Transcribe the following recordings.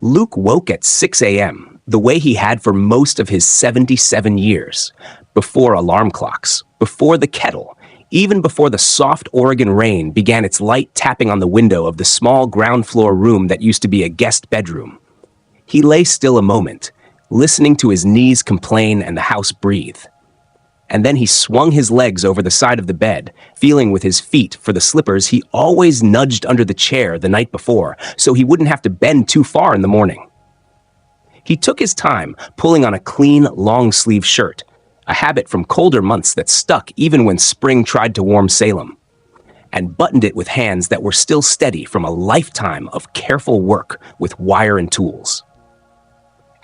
Luke woke at 6 a.m., the way he had for most of his 77 years. Before alarm clocks, before the kettle, even before the soft Oregon rain began its light tapping on the window of the small ground floor room that used to be a guest bedroom. He lay still a moment, listening to his knees complain and the house breathe. And then he swung his legs over the side of the bed, feeling with his feet for the slippers he always nudged under the chair the night before so he wouldn't have to bend too far in the morning. He took his time, pulling on a clean, long-sleeve shirt, a habit from colder months that stuck even when spring tried to warm Salem, and buttoned it with hands that were still steady from a lifetime of careful work with wire and tools.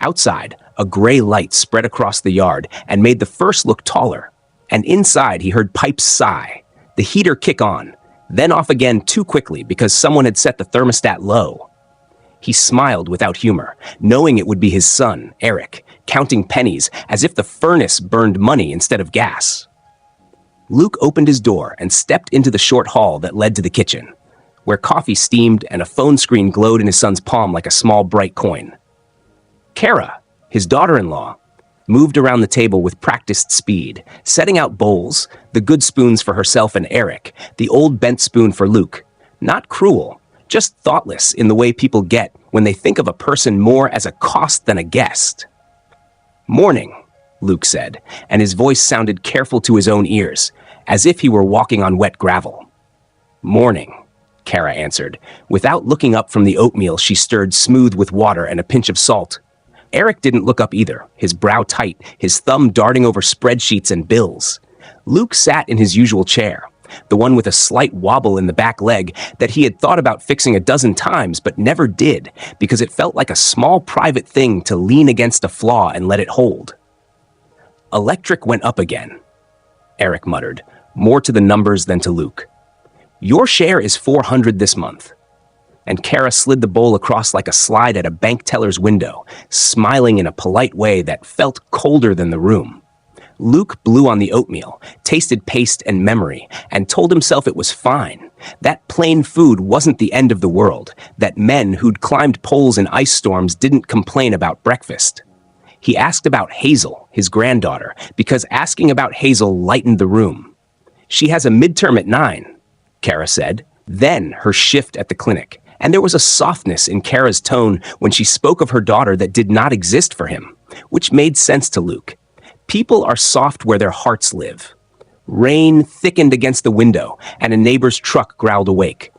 Outside, a gray light spread across the yard and made the first look taller, and inside he heard pipes sigh, the heater kick on, then off again too quickly because someone had set the thermostat low. He smiled without humor, knowing it would be his son, Eric, counting pennies as if the furnace burned money instead of gas. Luke opened his door and stepped into the short hall that led to the kitchen, where coffee steamed and a phone screen glowed in his son's palm like a small bright coin. Kara, his daughter-in-law, moved around the table with practiced speed, setting out bowls, the good spoons for herself and Eric, the old bent spoon for Luke. Not cruel, just thoughtless in the way people get when they think of a person more as a cost than a guest. "Morning," Luke said, and his voice sounded careful to his own ears, as if he were walking on wet gravel. "Morning," Kara answered, without looking up from the oatmeal she stirred smooth with water and a pinch of salt. Eric didn't look up either, his brow tight, his thumb darting over spreadsheets and bills. Luke sat in his usual chair, the one with a slight wobble in the back leg that he had thought about fixing a dozen times but never did because it felt like a small private thing to lean against a flaw and let it hold. "Electric went up again," Eric muttered, more to the numbers than to Luke. "Your share is $400 this month." And Kara slid the bowl across like a slide at a bank teller's window, smiling in a polite way that felt colder than the room. Luke blew on the oatmeal, tasted paste and memory, and told himself it was fine. That plain food wasn't the end of the world, that men who'd climbed poles in ice storms didn't complain about breakfast. He asked about Hazel, his granddaughter, because asking about Hazel lightened the room. "She has a midterm at 9, Kara said, then her shift at the clinic. And there was a softness in Kara's tone when she spoke of her daughter that did not exist for him, which made sense to Luke. People are soft where their hearts live. Rain thickened against the window, and a neighbor's truck growled awake.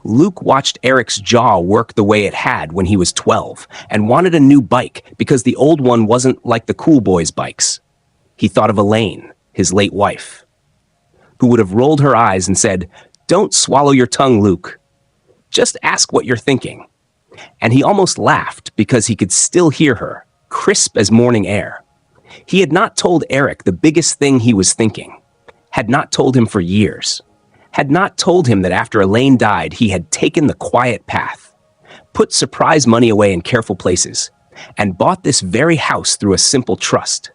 Luke watched Eric's jaw work the way it had when he was 12, and wanted a new bike because the old one wasn't like the cool boys' bikes. He thought of Elaine, his late wife, who would have rolled her eyes and said, "Don't swallow your tongue, Luke. Just ask what you're thinking." And he almost laughed because he could still hear her, crisp as morning air. He had not told Eric the biggest thing he was thinking, had not told him for years, had not told him that after Elaine died, he had taken the quiet path, put surprise money away in careful places, and bought this very house through a simple trust.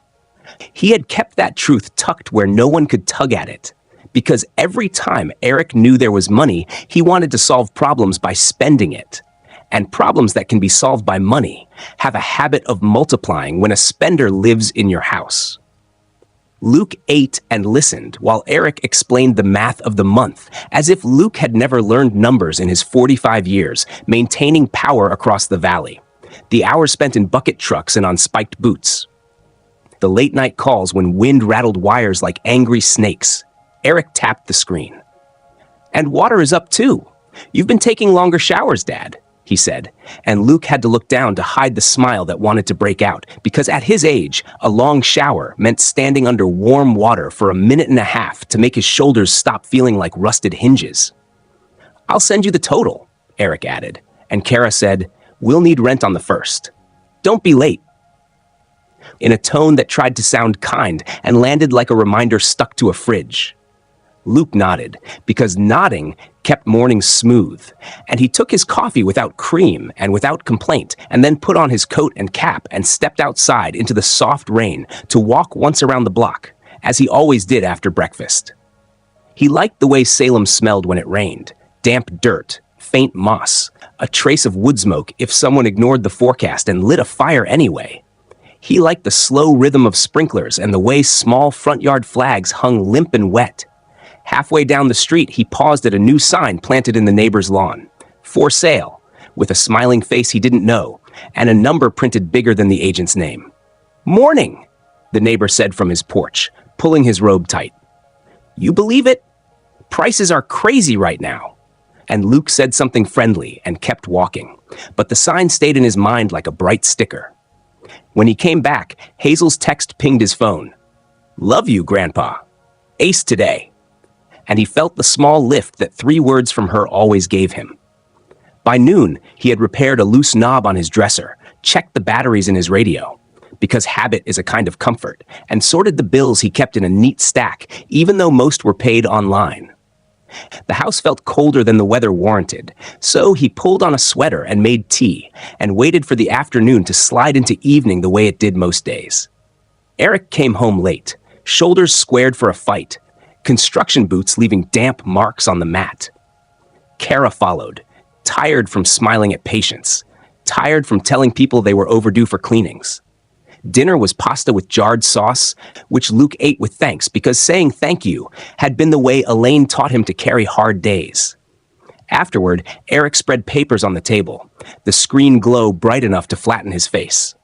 He had kept that truth tucked where no one could tug at it, because every time Eric knew there was money, he wanted to solve problems by spending it. And problems that can be solved by money have a habit of multiplying when a spender lives in your house. Luke ate and listened while Eric explained the math of the month, as if Luke had never learned numbers in his 45 years, maintaining power across the valley. The hours spent in bucket trucks and on spiked boots. The late-night calls when wind rattled wires like angry snakes. Eric tapped the screen. "And water is up too. You've been taking longer showers, Dad," he said, and Luke had to look down to hide the smile that wanted to break out, because at his age, a long shower meant standing under warm water for a minute and a half to make his shoulders stop feeling like rusted hinges. "I'll send you the total," Eric added, and Kara said, "We'll need rent on the 1st. Don't be late," in a tone that tried to sound kind and landed like a reminder stuck to a fridge. Luke nodded, because nodding kept mornings smooth, and he took his coffee without cream and without complaint, and then put on his coat and cap and stepped outside into the soft rain to walk once around the block, as he always did after breakfast. He liked the way Salem smelled when it rained, damp dirt, faint moss, a trace of wood smoke if someone ignored the forecast and lit a fire anyway. He liked the slow rhythm of sprinklers and the way small front yard flags hung limp and wet. Halfway down the street, he paused at a new sign planted in the neighbor's lawn. For sale, with a smiling face he didn't know, and a number printed bigger than the agent's name. "Morning," the neighbor said from his porch, pulling his robe tight. "You believe it? Prices are crazy right now." And Luke said something friendly and kept walking, but the sign stayed in his mind like a bright sticker. When he came back, Hazel's text pinged his phone. "Love you, Grandpa. Ace today." And he felt the small lift that 3 words from her always gave him. By noon, he had repaired a loose knob on his dresser, checked the batteries in his radio, because habit is a kind of comfort, and sorted the bills he kept in a neat stack, even though most were paid online. The house felt colder than the weather warranted, so he pulled on a sweater and made tea, and waited for the afternoon to slide into evening the way it did most days. Eric came home late, shoulders squared for a fight, construction boots leaving damp marks on the mat. Kara followed, tired from smiling at patients, tired from telling people they were overdue for cleanings. Dinner was pasta with jarred sauce, which Luke ate with thanks because saying thank you had been the way Elaine taught him to carry hard days. Afterward, Eric spread papers on the table, the screen glow bright enough to flatten his face.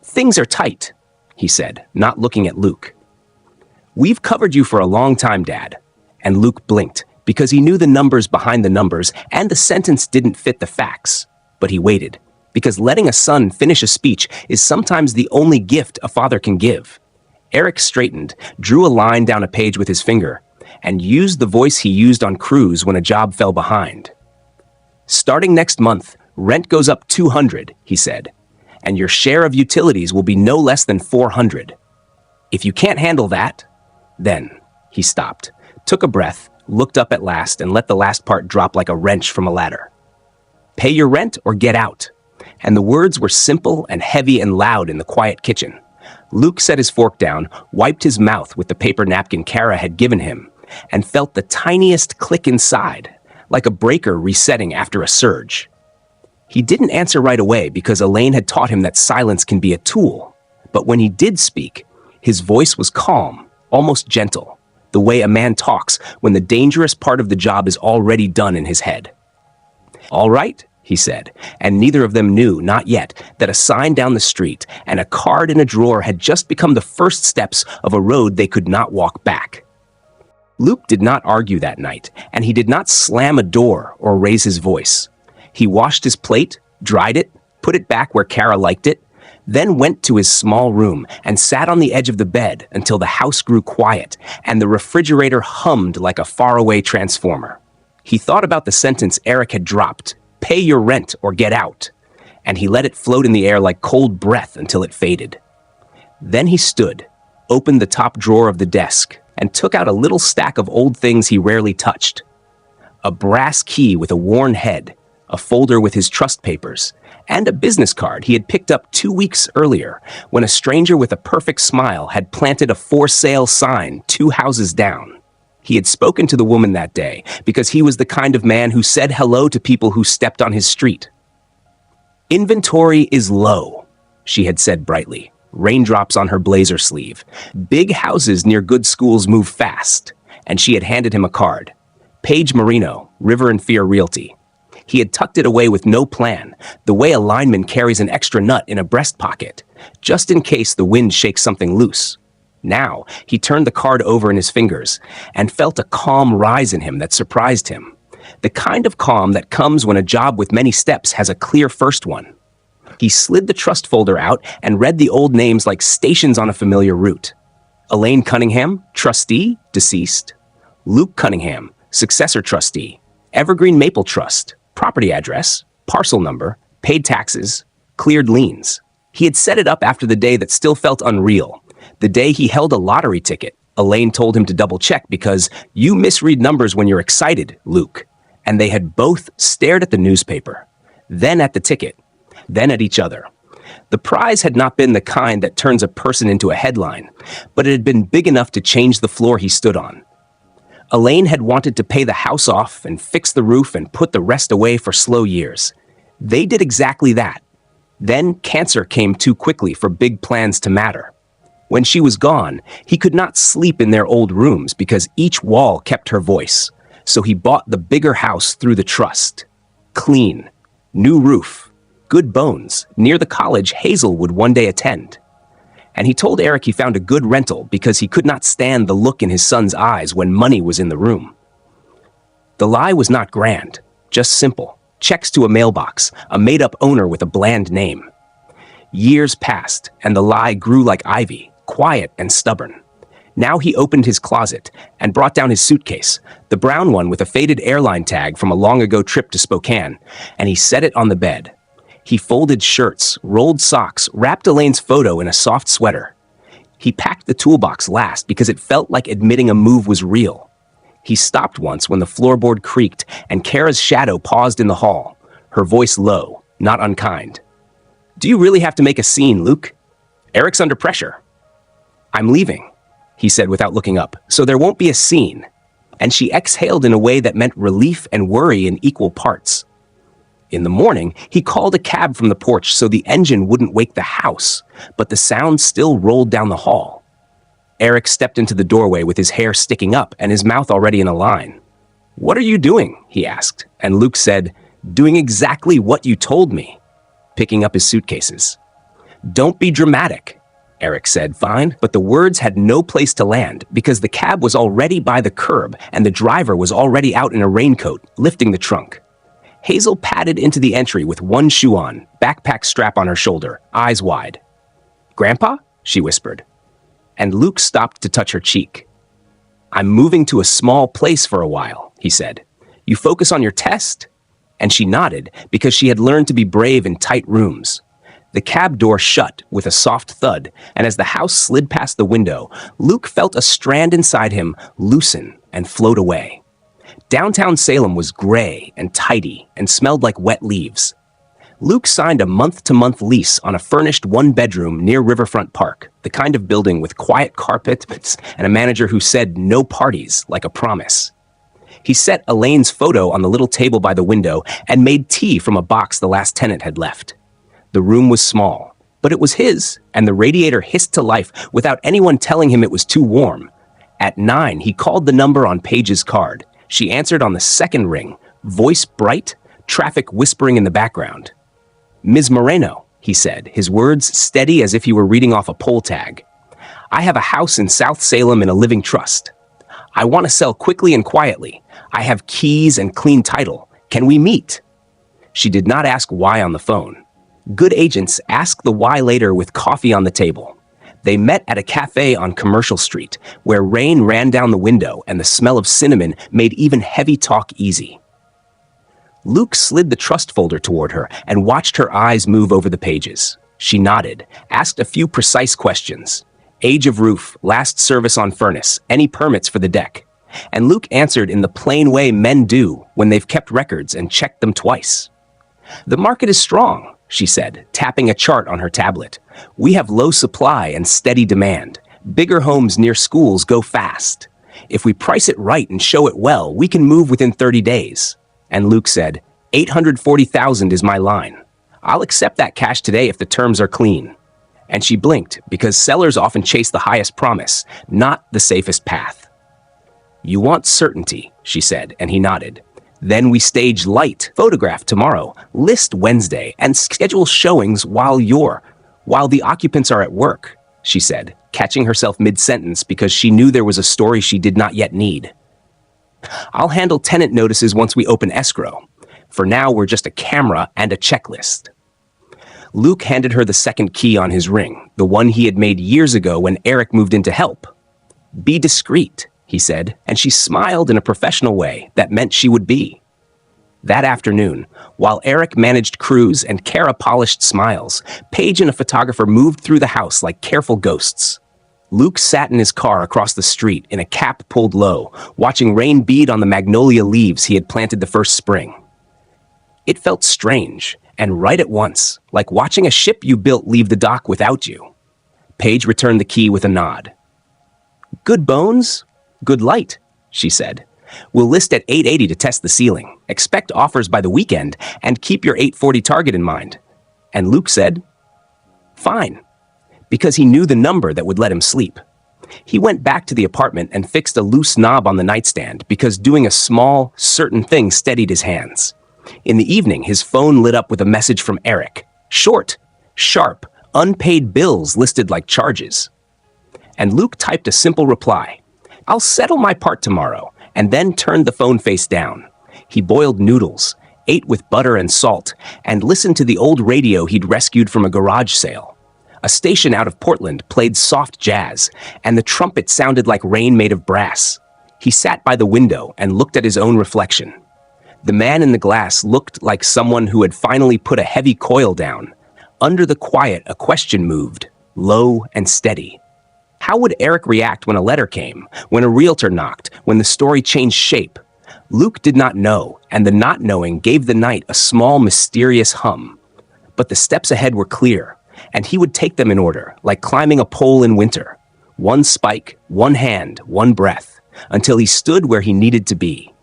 "Things are tight," he said, not looking at Luke. "We've covered you for a long time, Dad." And Luke blinked because he knew the numbers behind the numbers and the sentence didn't fit the facts. But he waited, because letting a son finish a speech is sometimes the only gift a father can give. Eric straightened, drew a line down a page with his finger, and used the voice he used on crews when a job fell behind. "Starting next month, rent goes up $200, he said, "and your share of utilities will be no less than $400. If you can't handle that, then," he stopped, took a breath, looked up at last, and let the last part drop like a wrench from a ladder. "Pay your rent or get out." And the words were simple and heavy and loud in the quiet kitchen. Luke set his fork down, wiped his mouth with the paper napkin Kara had given him, and felt the tiniest click inside, like a breaker resetting after a surge. He didn't answer right away because Elaine had taught him that silence can be a tool. But when he did speak, his voice was calm, almost gentle, the way a man talks when the dangerous part of the job is already done in his head. "All right," he said, and neither of them knew, not yet, that a sign down the street and a card in a drawer had just become the first steps of a road they could not walk back. Luke did not argue that night, and he did not slam a door or raise his voice. He washed his plate, dried it, put it back where Kara liked it, then went to his small room and sat on the edge of the bed until the house grew quiet and the refrigerator hummed like a faraway transformer. He thought about the sentence Eric had dropped, "Pay your rent or get out," and he let it float in the air like cold breath until it faded. Then he stood, opened the top drawer of the desk, and took out a little stack of old things he rarely touched. A brass key with a worn head, a folder with his trust papers, and a business card he had picked up 2 weeks earlier when a stranger with a perfect smile had planted a for sale sign 2 houses down. He had spoken to the woman that day because he was the kind of man who said hello to people who stepped on his street. "Inventory is low," she had said brightly, raindrops on her blazer sleeve. "Big houses near good schools move fast," and she had handed him a card. Paige Marino, River and Fear Realty. He had tucked it away with no plan, the way a lineman carries an extra nut in a breast pocket, just in case the wind shakes something loose. Now, he turned the card over in his fingers and felt a calm rise in him that surprised him. The kind of calm that comes when a job with many steps has a clear first one. He slid the trust folder out and read the old names like stations on a familiar route. Elaine Cunningham, trustee, deceased. Luke Cunningham, successor trustee. Evergreen Maple Trust, property address, parcel number, paid taxes, cleared liens. He had set it up after the day that still felt unreal. The day he held a lottery ticket, Elaine told him to double-check because you misread numbers when you're excited, Luke. And they had both stared at the newspaper, then at the ticket, then at each other. The prize had not been the kind that turns a person into a headline, but it had been big enough to change the floor he stood on. Elaine had wanted to pay the house off and fix the roof and put the rest away for slow years. They did exactly that. Then cancer came too quickly for big plans to matter. When she was gone, he could not sleep in their old rooms because each wall kept her voice. So he bought the bigger house through the trust. Clean, new roof, good bones, near the college Hazel would one day attend. And he told Eric he found a good rental because he could not stand the look in his son's eyes when money was in the room. The lie was not grand, just simple. Checks to a mailbox, a made-up owner with a bland name. Years passed, and the lie grew like ivy, quiet and stubborn. Now he opened his closet and brought down his suitcase, the brown one with a faded airline tag from a long-ago trip to Spokane, and he set it on the bed. He folded shirts, rolled socks, wrapped Elaine's photo in a soft sweater. He packed the toolbox last because it felt like admitting a move was real. He stopped once when the floorboard creaked and Kara's shadow paused in the hall, her voice low, not unkind. "Do you really have to make a scene, Luke? Eric's under pressure." "I'm leaving," he said without looking up, "so there won't be a scene." And she exhaled in a way that meant relief and worry in equal parts. In the morning, he called a cab from the porch so the engine wouldn't wake the house, but the sound still rolled down the hall. Eric stepped into the doorway with his hair sticking up and his mouth already in a line. "What are you doing?" he asked, and Luke said, "Doing exactly what you told me," picking up his suitcases. "Don't be dramatic," Eric said, fine, but the words had no place to land because the cab was already by the curb and the driver was already out in a raincoat, lifting the trunk. Hazel padded into the entry with one shoe on, backpack strap on her shoulder, eyes wide. "Grandpa?" she whispered. And Luke stopped to touch her cheek. "I'm moving to a small place for a while," he said. "You focus on your test?" And she nodded because she had learned to be brave in tight rooms. The cab door shut with a soft thud, and as the house slid past the window, Luke felt a strand inside him loosen and float away. Downtown Salem was gray and tidy and smelled like wet leaves. Luke signed a month-to-month lease on a furnished one-bedroom near Riverfront Park, the kind of building with quiet carpets and a manager who said no parties, like a promise. He set Elaine's photo on the little table by the window and made tea from a box the last tenant had left. The room was small, but it was his, and the radiator hissed to life without anyone telling him it was too warm. At 9, he called the number on Paige's card. She answered on the second ring, voice bright, traffic whispering in the background. "Ms. Moreno," he said, his words steady as if he were reading off a poll tag. "I have a house in South Salem in a living trust. I want to sell quickly and quietly. I have keys and clean title. Can we meet?" She did not ask why on the phone. Good agents ask the why later with coffee on the table. They met at a cafe on Commercial Street, where rain ran down the window and the smell of cinnamon made even heavy talk easy. Luke slid the trust folder toward her and watched her eyes move over the pages. She nodded, asked a few precise questions. Age of roof, last service on furnace, any permits for the deck. And Luke answered in the plain way men do when they've kept records and checked them twice. "The market is strong," she said, tapping a chart on her tablet. "We have low supply and steady demand. Bigger homes near schools go fast. If we price it right and show it well, we can move within 30 days. And Luke said, "840,000 is my line. I'll accept that cash today if the terms are clean." And she blinked because sellers often chase the highest promise, not the safest path. "You want certainty," she said, and he nodded. "Then we stage light, photograph tomorrow, list Wednesday, and schedule showings while the occupants are at work," she said, catching herself mid-sentence because she knew there was a story she did not yet need. "I'll handle tenant notices once we open escrow. For now, we're just a camera and a checklist." Luke handed her the second key on his ring, the one he had made years ago when Eric moved in to help. "Be discreet," he said, and she smiled in a professional way that meant she would be. That afternoon, while Eric managed crews and Kara polished smiles, Paige and a photographer moved through the house like careful ghosts. Luke sat in his car across the street in a cap pulled low, watching rain bead on the magnolia leaves he had planted the first spring. It felt strange, and right at once, like watching a ship you built leave the dock without you. Paige returned the key with a nod. "Good bones, good light," she said. "We'll list at 880 to test the ceiling. Expect offers by the weekend, and keep your 840 target in mind." And Luke said, "Fine," because he knew the number that would let him sleep. He went back to the apartment and fixed a loose knob on the nightstand because doing a small, certain thing steadied his hands. In the evening, his phone lit up with a message from Eric. Short, sharp, unpaid bills listed like charges. And Luke typed a simple reply. "I'll settle my part tomorrow," and then turned the phone face down. He boiled noodles, ate with butter and salt, and listened to the old radio he'd rescued from a garage sale. A station out of Portland played soft jazz, and the trumpet sounded like rain made of brass. He sat by the window and looked at his own reflection. The man in the glass looked like someone who had finally put a heavy coil down. Under the quiet, a question moved, low and steady. How would Eric react when a letter came, when a realtor knocked, when the story changed shape? Luke did not know, and the not knowing gave the night a small, mysterious hum. But the steps ahead were clear, and he would take them in order, like climbing a pole in winter. One spike, one hand, one breath, until he stood where he needed to be.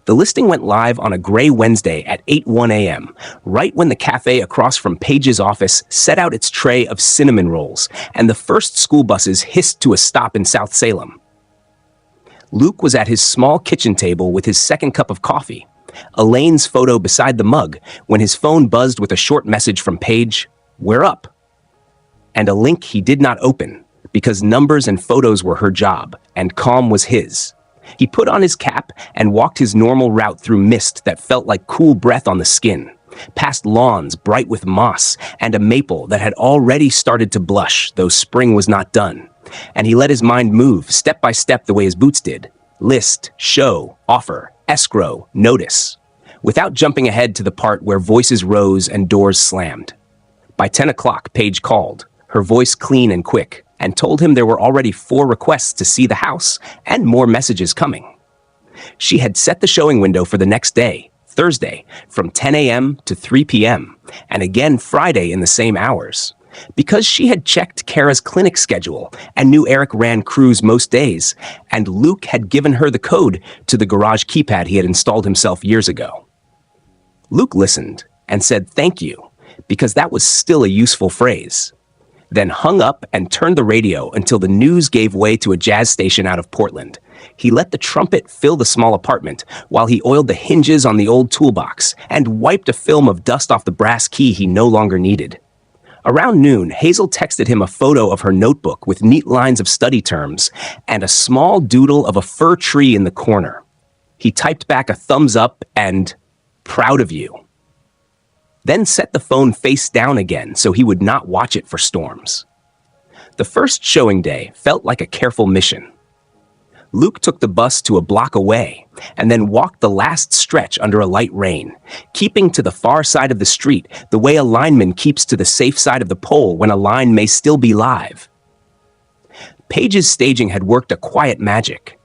The listing went live on a gray Wednesday at 8:01 a.m., right when the cafe across from Paige's office set out its tray of cinnamon rolls, and the first school buses hissed to a stop in South Salem. Luke was at his small kitchen table with his second cup of coffee, Elaine's photo beside the mug, when his phone buzzed with a short message from Paige, "We're up," and a link he did not open, because numbers and photos were her job, and calm was his. He put on his cap and walked his normal route through mist that felt like cool breath on the skin, past lawns bright with moss and a maple that had already started to blush, though spring was not done. And he let his mind move step by step the way his boots did. List, show, offer, escrow, notice, without jumping ahead to the part where voices rose and doors slammed. By 10 o'clock, Paige called, her voice clean and quick, and told him there were already 4 requests to see the house and more messages coming. She had set the showing window for the next day, Thursday, from 10 a.m. to 3 p.m., and again Friday in the same hours. Because she had checked Kara's clinic schedule and knew Eric ran crews most days, and Luke had given her the code to the garage keypad he had installed himself years ago. Luke listened and said thank you, because that was still a useful phrase. Then hung up and turned the radio until the news gave way to a jazz station out of Portland. He let the trumpet fill the small apartment while he oiled the hinges on the old toolbox and wiped a film of dust off the brass key he no longer needed. Around noon, Hazel texted him a photo of her notebook with neat lines of study terms and a small doodle of a fir tree in the corner. He typed back a thumbs up and, "Proud of you." Then set the phone face down again so he would not watch it for storms. The first showing day felt like a careful mission. Luke took the bus to a block away and then walked the last stretch under a light rain, keeping to the far side of the street the way a lineman keeps to the safe side of the pole when a line may still be live. Paige's staging had worked a quiet magic.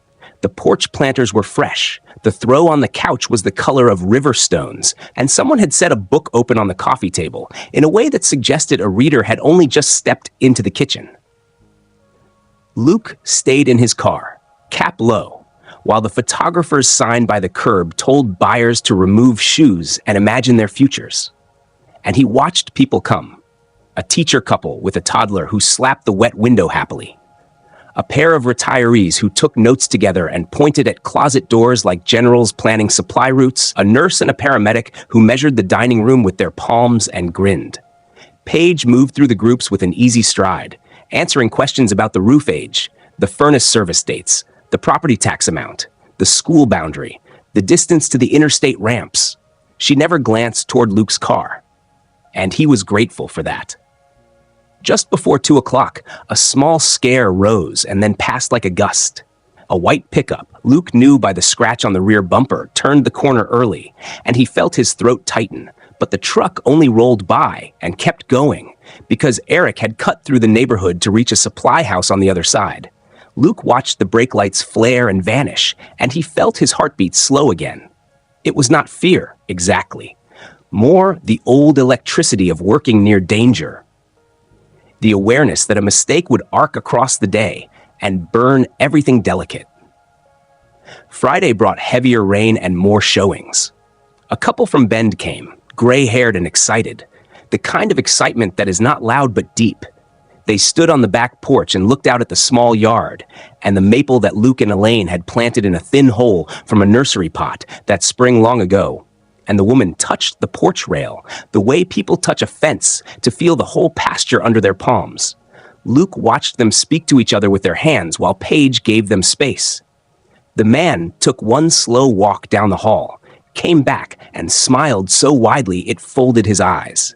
The porch planters were fresh, the throw on the couch was the color of river stones, and someone had set a book open on the coffee table in a way that suggested a reader had only just stepped into the kitchen. Luke stayed in his car, cap low, while the photographer's sign by the curb told buyers to remove shoes and imagine their futures. And he watched people come. A teacher couple with a toddler who slapped the wet window happily. A pair of retirees who took notes together and pointed at closet doors like generals planning supply routes, a nurse and a paramedic who measured the dining room with their palms and grinned. Paige moved through the groups with an easy stride, answering questions about the roof age, the furnace service dates, the property tax amount, the school boundary, the distance to the interstate ramps. She never glanced toward Luke's car, and he was grateful for that. Just before 2 o'clock, a small scare rose and then passed like a gust. A white pickup, Luke knew by the scratch on the rear bumper, turned the corner early, and he felt his throat tighten. But the truck only rolled by and kept going, because Eric had cut through the neighborhood to reach a supply house on the other side. Luke watched the brake lights flare and vanish, and he felt his heartbeat slow again. It was not fear, exactly. More the old electricity of working near danger. The awareness that a mistake would arc across the day and burn everything delicate. Friday brought heavier rain and more showings. A couple from Bend came, gray-haired and excited, the kind of excitement that is not loud but deep. They stood on the back porch and looked out at the small yard and the maple that Luke and Elaine had planted in a thin hole from a nursery pot that spring long ago. And the woman touched the porch rail, the way people touch a fence, to feel the whole pasture under their palms. Luke watched them speak to each other with their hands while Paige gave them space. The man took one slow walk down the hall, came back, and smiled so widely it folded his eyes.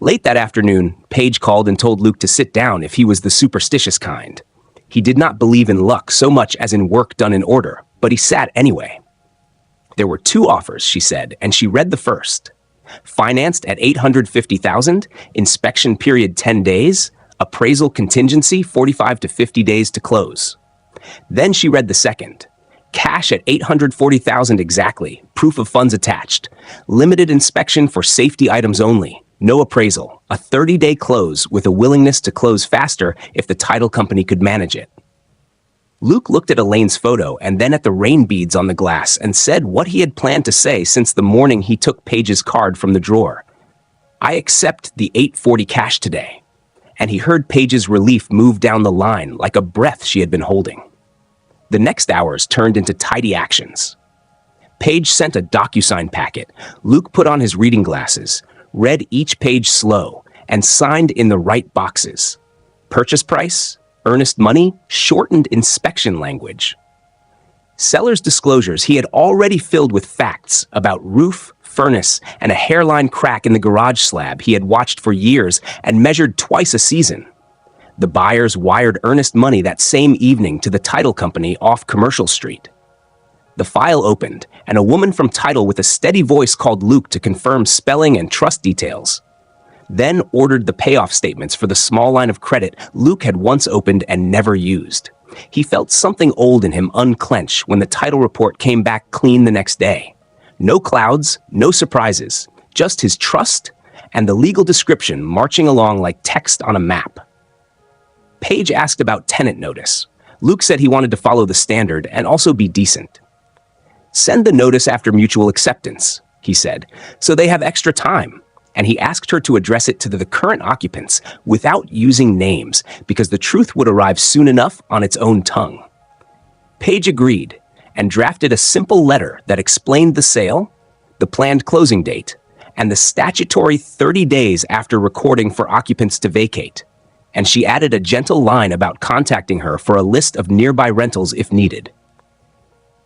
Late that afternoon, Paige called and told Luke to sit down if he was the superstitious kind. He did not believe in luck so much as in work done in order, but he sat anyway. There were 2 offers, she said, and she read the first. Financed at $850,000, inspection period 10 days, appraisal contingency 45 to 50 days to close. Then she read the second. Cash at $840,000 exactly, proof of funds attached, limited inspection for safety items only. No appraisal, a 30-day close with a willingness to close faster if the title company could manage it. Luke looked at Elaine's photo and then at the rain beads on the glass and said what he had planned to say since the morning he took Paige's card from the drawer. I accept the $840 cash today. And he heard Paige's relief move down the line like a breath she had been holding. The next hours turned into tidy actions. Paige sent a DocuSign packet. Luke put on his reading glasses, read each page slow, and signed in the right boxes. Purchase price, earnest money, shortened inspection language. Seller's disclosures he had already filled with facts about roof, furnace, and a hairline crack in the garage slab he had watched for years and measured twice a season. The buyers wired earnest money that same evening to the title company off Commercial Street. The file opened, and a woman from title with a steady voice called Luke to confirm spelling and trust details. Then ordered the payoff statements for the small line of credit Luke had once opened and never used. He felt something old in him unclench when the title report came back clean the next day. No clouds, no surprises, just his trust and the legal description marching along like text on a map. Paige asked about tenant notice. Luke said he wanted to follow the standard and also be decent. Send the notice after mutual acceptance, he said, so they have extra time. And he asked her to address it to the current occupants without using names because the truth would arrive soon enough on its own tongue. Paige agreed and drafted a simple letter that explained the sale, the planned closing date, and the statutory 30 days after recording for occupants to vacate. And she added a gentle line about contacting her for a list of nearby rentals if needed.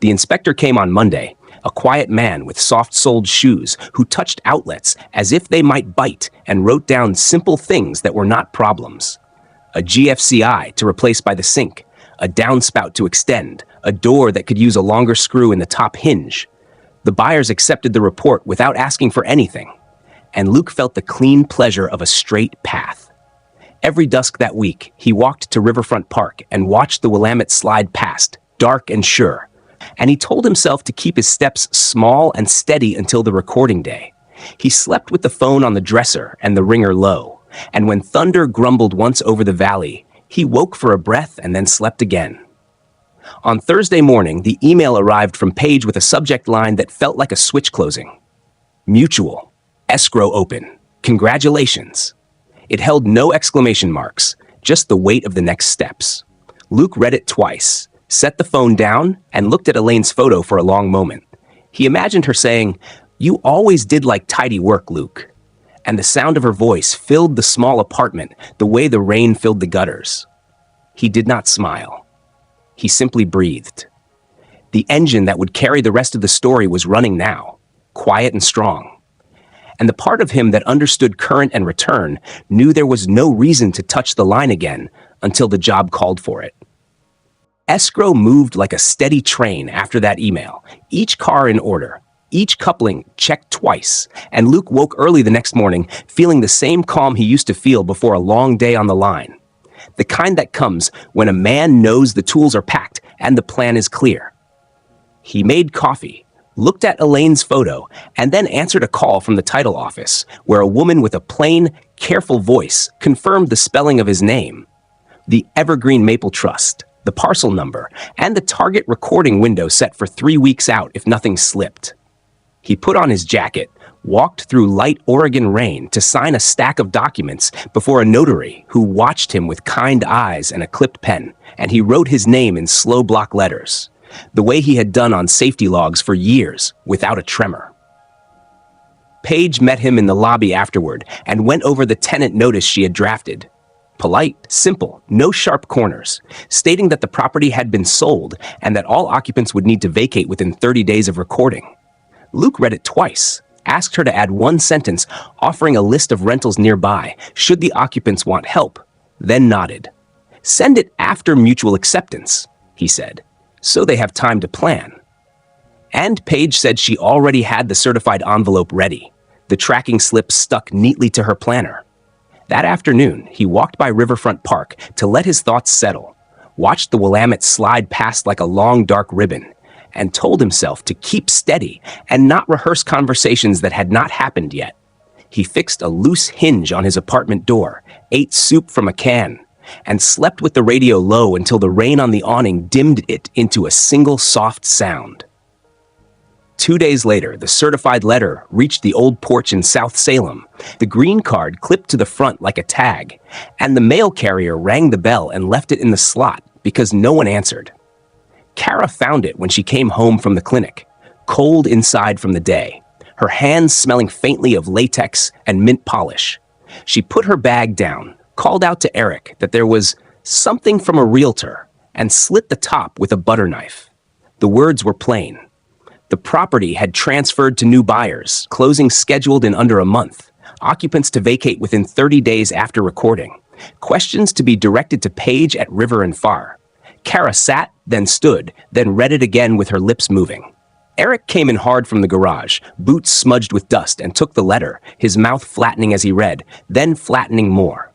The inspector came on Monday, a quiet man with soft-soled shoes who touched outlets as if they might bite and wrote down simple things that were not problems. A GFCI to replace by the sink, a downspout to extend, a door that could use a longer screw in the top hinge. The buyers accepted the report without asking for anything, and Luke felt the clean pleasure of a straight path. Every dusk that week, he walked to Riverfront Park and watched the Willamette slide past, dark and sure. And he told himself to keep his steps small and steady until the recording day. He slept with the phone on the dresser and the ringer low, and when thunder grumbled once over the valley, he woke for a breath and then slept again. On Thursday morning, the email arrived from Paige with a subject line that felt like a switch closing. Mutual. Escrow open. Congratulations. It held no exclamation marks, just the weight of the next steps. Luke read it twice, set the phone down, and looked at Elaine's photo for a long moment. He imagined her saying, "You always did like tidy work, Luke." And the sound of her voice filled the small apartment the way the rain filled the gutters. He did not smile. He simply breathed. The engine that would carry the rest of the story was running now, quiet and strong. And the part of him that understood current and return knew there was no reason to touch the line again until the job called for it. Escrow moved like a steady train after that email, each car in order, each coupling checked twice, and Luke woke early the next morning feeling the same calm he used to feel before a long day on the line. The kind that comes when a man knows the tools are packed and the plan is clear. He made coffee, looked at Elaine's photo, and then answered a call from the title office, where a woman with a plain, careful voice confirmed the spelling of his name. The Evergreen Maple Trust, the parcel number, and the target recording window set for 3 weeks out if nothing slipped. He put on his jacket, walked through light Oregon rain to sign a stack of documents before a notary who watched him with kind eyes and a clipped pen, and he wrote his name in slow block letters, the way he had done on safety logs for years, without a tremor. Paige met him in the lobby afterward and went over the tenant notice she had drafted. Polite, simple, no sharp corners, stating that the property had been sold and that all occupants would need to vacate within 30 days of recording. Luke read it twice, asked her to add one sentence offering a list of rentals nearby should the occupants want help, then nodded. "Send it after mutual acceptance," he said, "so they have time to plan." And Paige said she already had the certified envelope ready, the tracking slip stuck neatly to her planner. That afternoon, he walked by Riverfront Park to let his thoughts settle, watched the Willamette slide past like a long dark ribbon, and told himself to keep steady and not rehearse conversations that had not happened yet. He fixed a loose hinge on his apartment door, ate soup from a can, and slept with the radio low until the rain on the awning dimmed it into a single soft sound. 2 days later, the certified letter reached the old porch in South Salem, the green card clipped to the front like a tag, and the mail carrier rang the bell and left it in the slot because no one answered. Kara found it when she came home from the clinic, cold inside from the day, her hands smelling faintly of latex and mint polish. She put her bag down, called out to Eric that there was something from a realtor, and slit the top with a butter knife. The words were plain. The property had transferred to new buyers, closing scheduled in under a month, occupants to vacate within 30 days after recording, questions to be directed to Paige at River and Far. Kara sat, then stood, then read it again with her lips moving. Eric came in hard from the garage, boots smudged with dust, and took the letter, his mouth flattening as he read, then flattening more.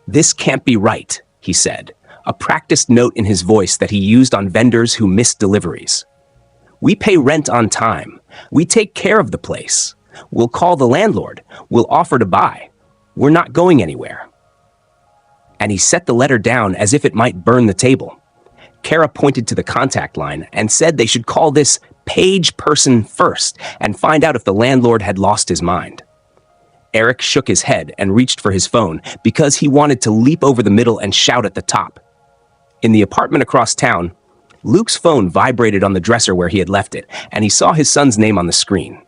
"This can't be right," he said, a practiced note in his voice that he used on vendors who missed deliveries. "We pay rent on time. We take care of the place. We'll call the landlord. We'll offer to buy. We're not going anywhere." And he set the letter down as if it might burn the table. Kara pointed to the contact line and said they should call this Paige person first and find out if the landlord had lost his mind. Eric shook his head and reached for his phone because he wanted to leap over the middle and shout at the top. In the apartment across town, Luke's phone vibrated on the dresser where he had left it, and he saw his son's name on the screen.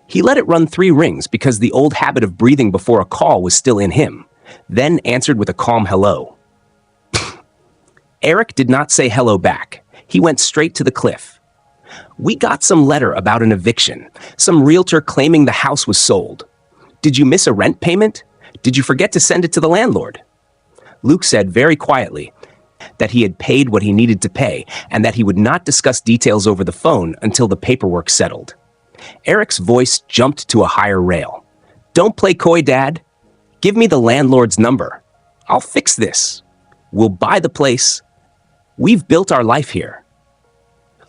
He let it run 3 rings because the old habit of breathing before a call was still in him, then answered with a calm hello. Eric did not say hello back. He went straight to the cliff. "We got some letter about an eviction, some realtor claiming the house was sold. Did you miss a rent payment? Did you forget to send it to the landlord?" Luke said very quietly that he had paid what he needed to pay and that he would not discuss details over the phone until the paperwork settled. Eric's voice jumped to a higher rail. "Don't play coy, Dad. Give me the landlord's number. I'll fix this. We'll buy the place. We've built our life here."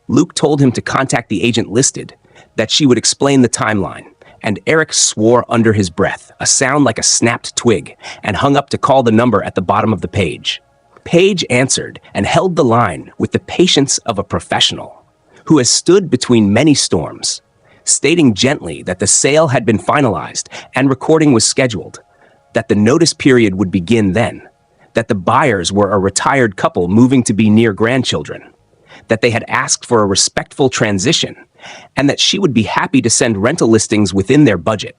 Luke told him to contact the agent listed, that she would explain the timeline, and Eric swore under his breath, a sound like a snapped twig, and hung up to call the number at the bottom of the page. Paige answered and held the line with the patience of a professional who has stood between many storms, stating gently that the sale had been finalized and recording was scheduled, that the notice period would begin then, that the buyers were a retired couple moving to be near grandchildren, that they had asked for a respectful transition, and that she would be happy to send rental listings within their budget.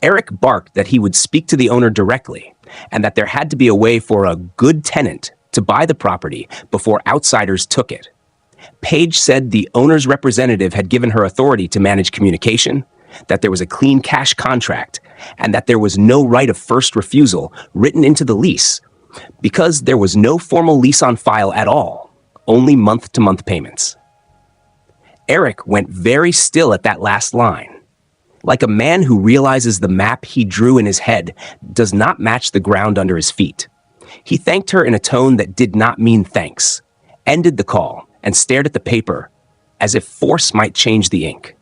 Eric barked that he would speak to the owner directly, and that there had to be a way for a good tenant to buy the property before outsiders took it. Paige said the owner's representative had given her authority to manage communication, that there was a clean cash contract, and that there was no right of first refusal written into the lease, because there was no formal lease on file at all, only month-to-month payments. Eric went very still at that last line, like a man who realizes the map he drew in his head does not match the ground under his feet. He thanked her in a tone that did not mean thanks, ended the call, and stared at the paper as if force might change the ink.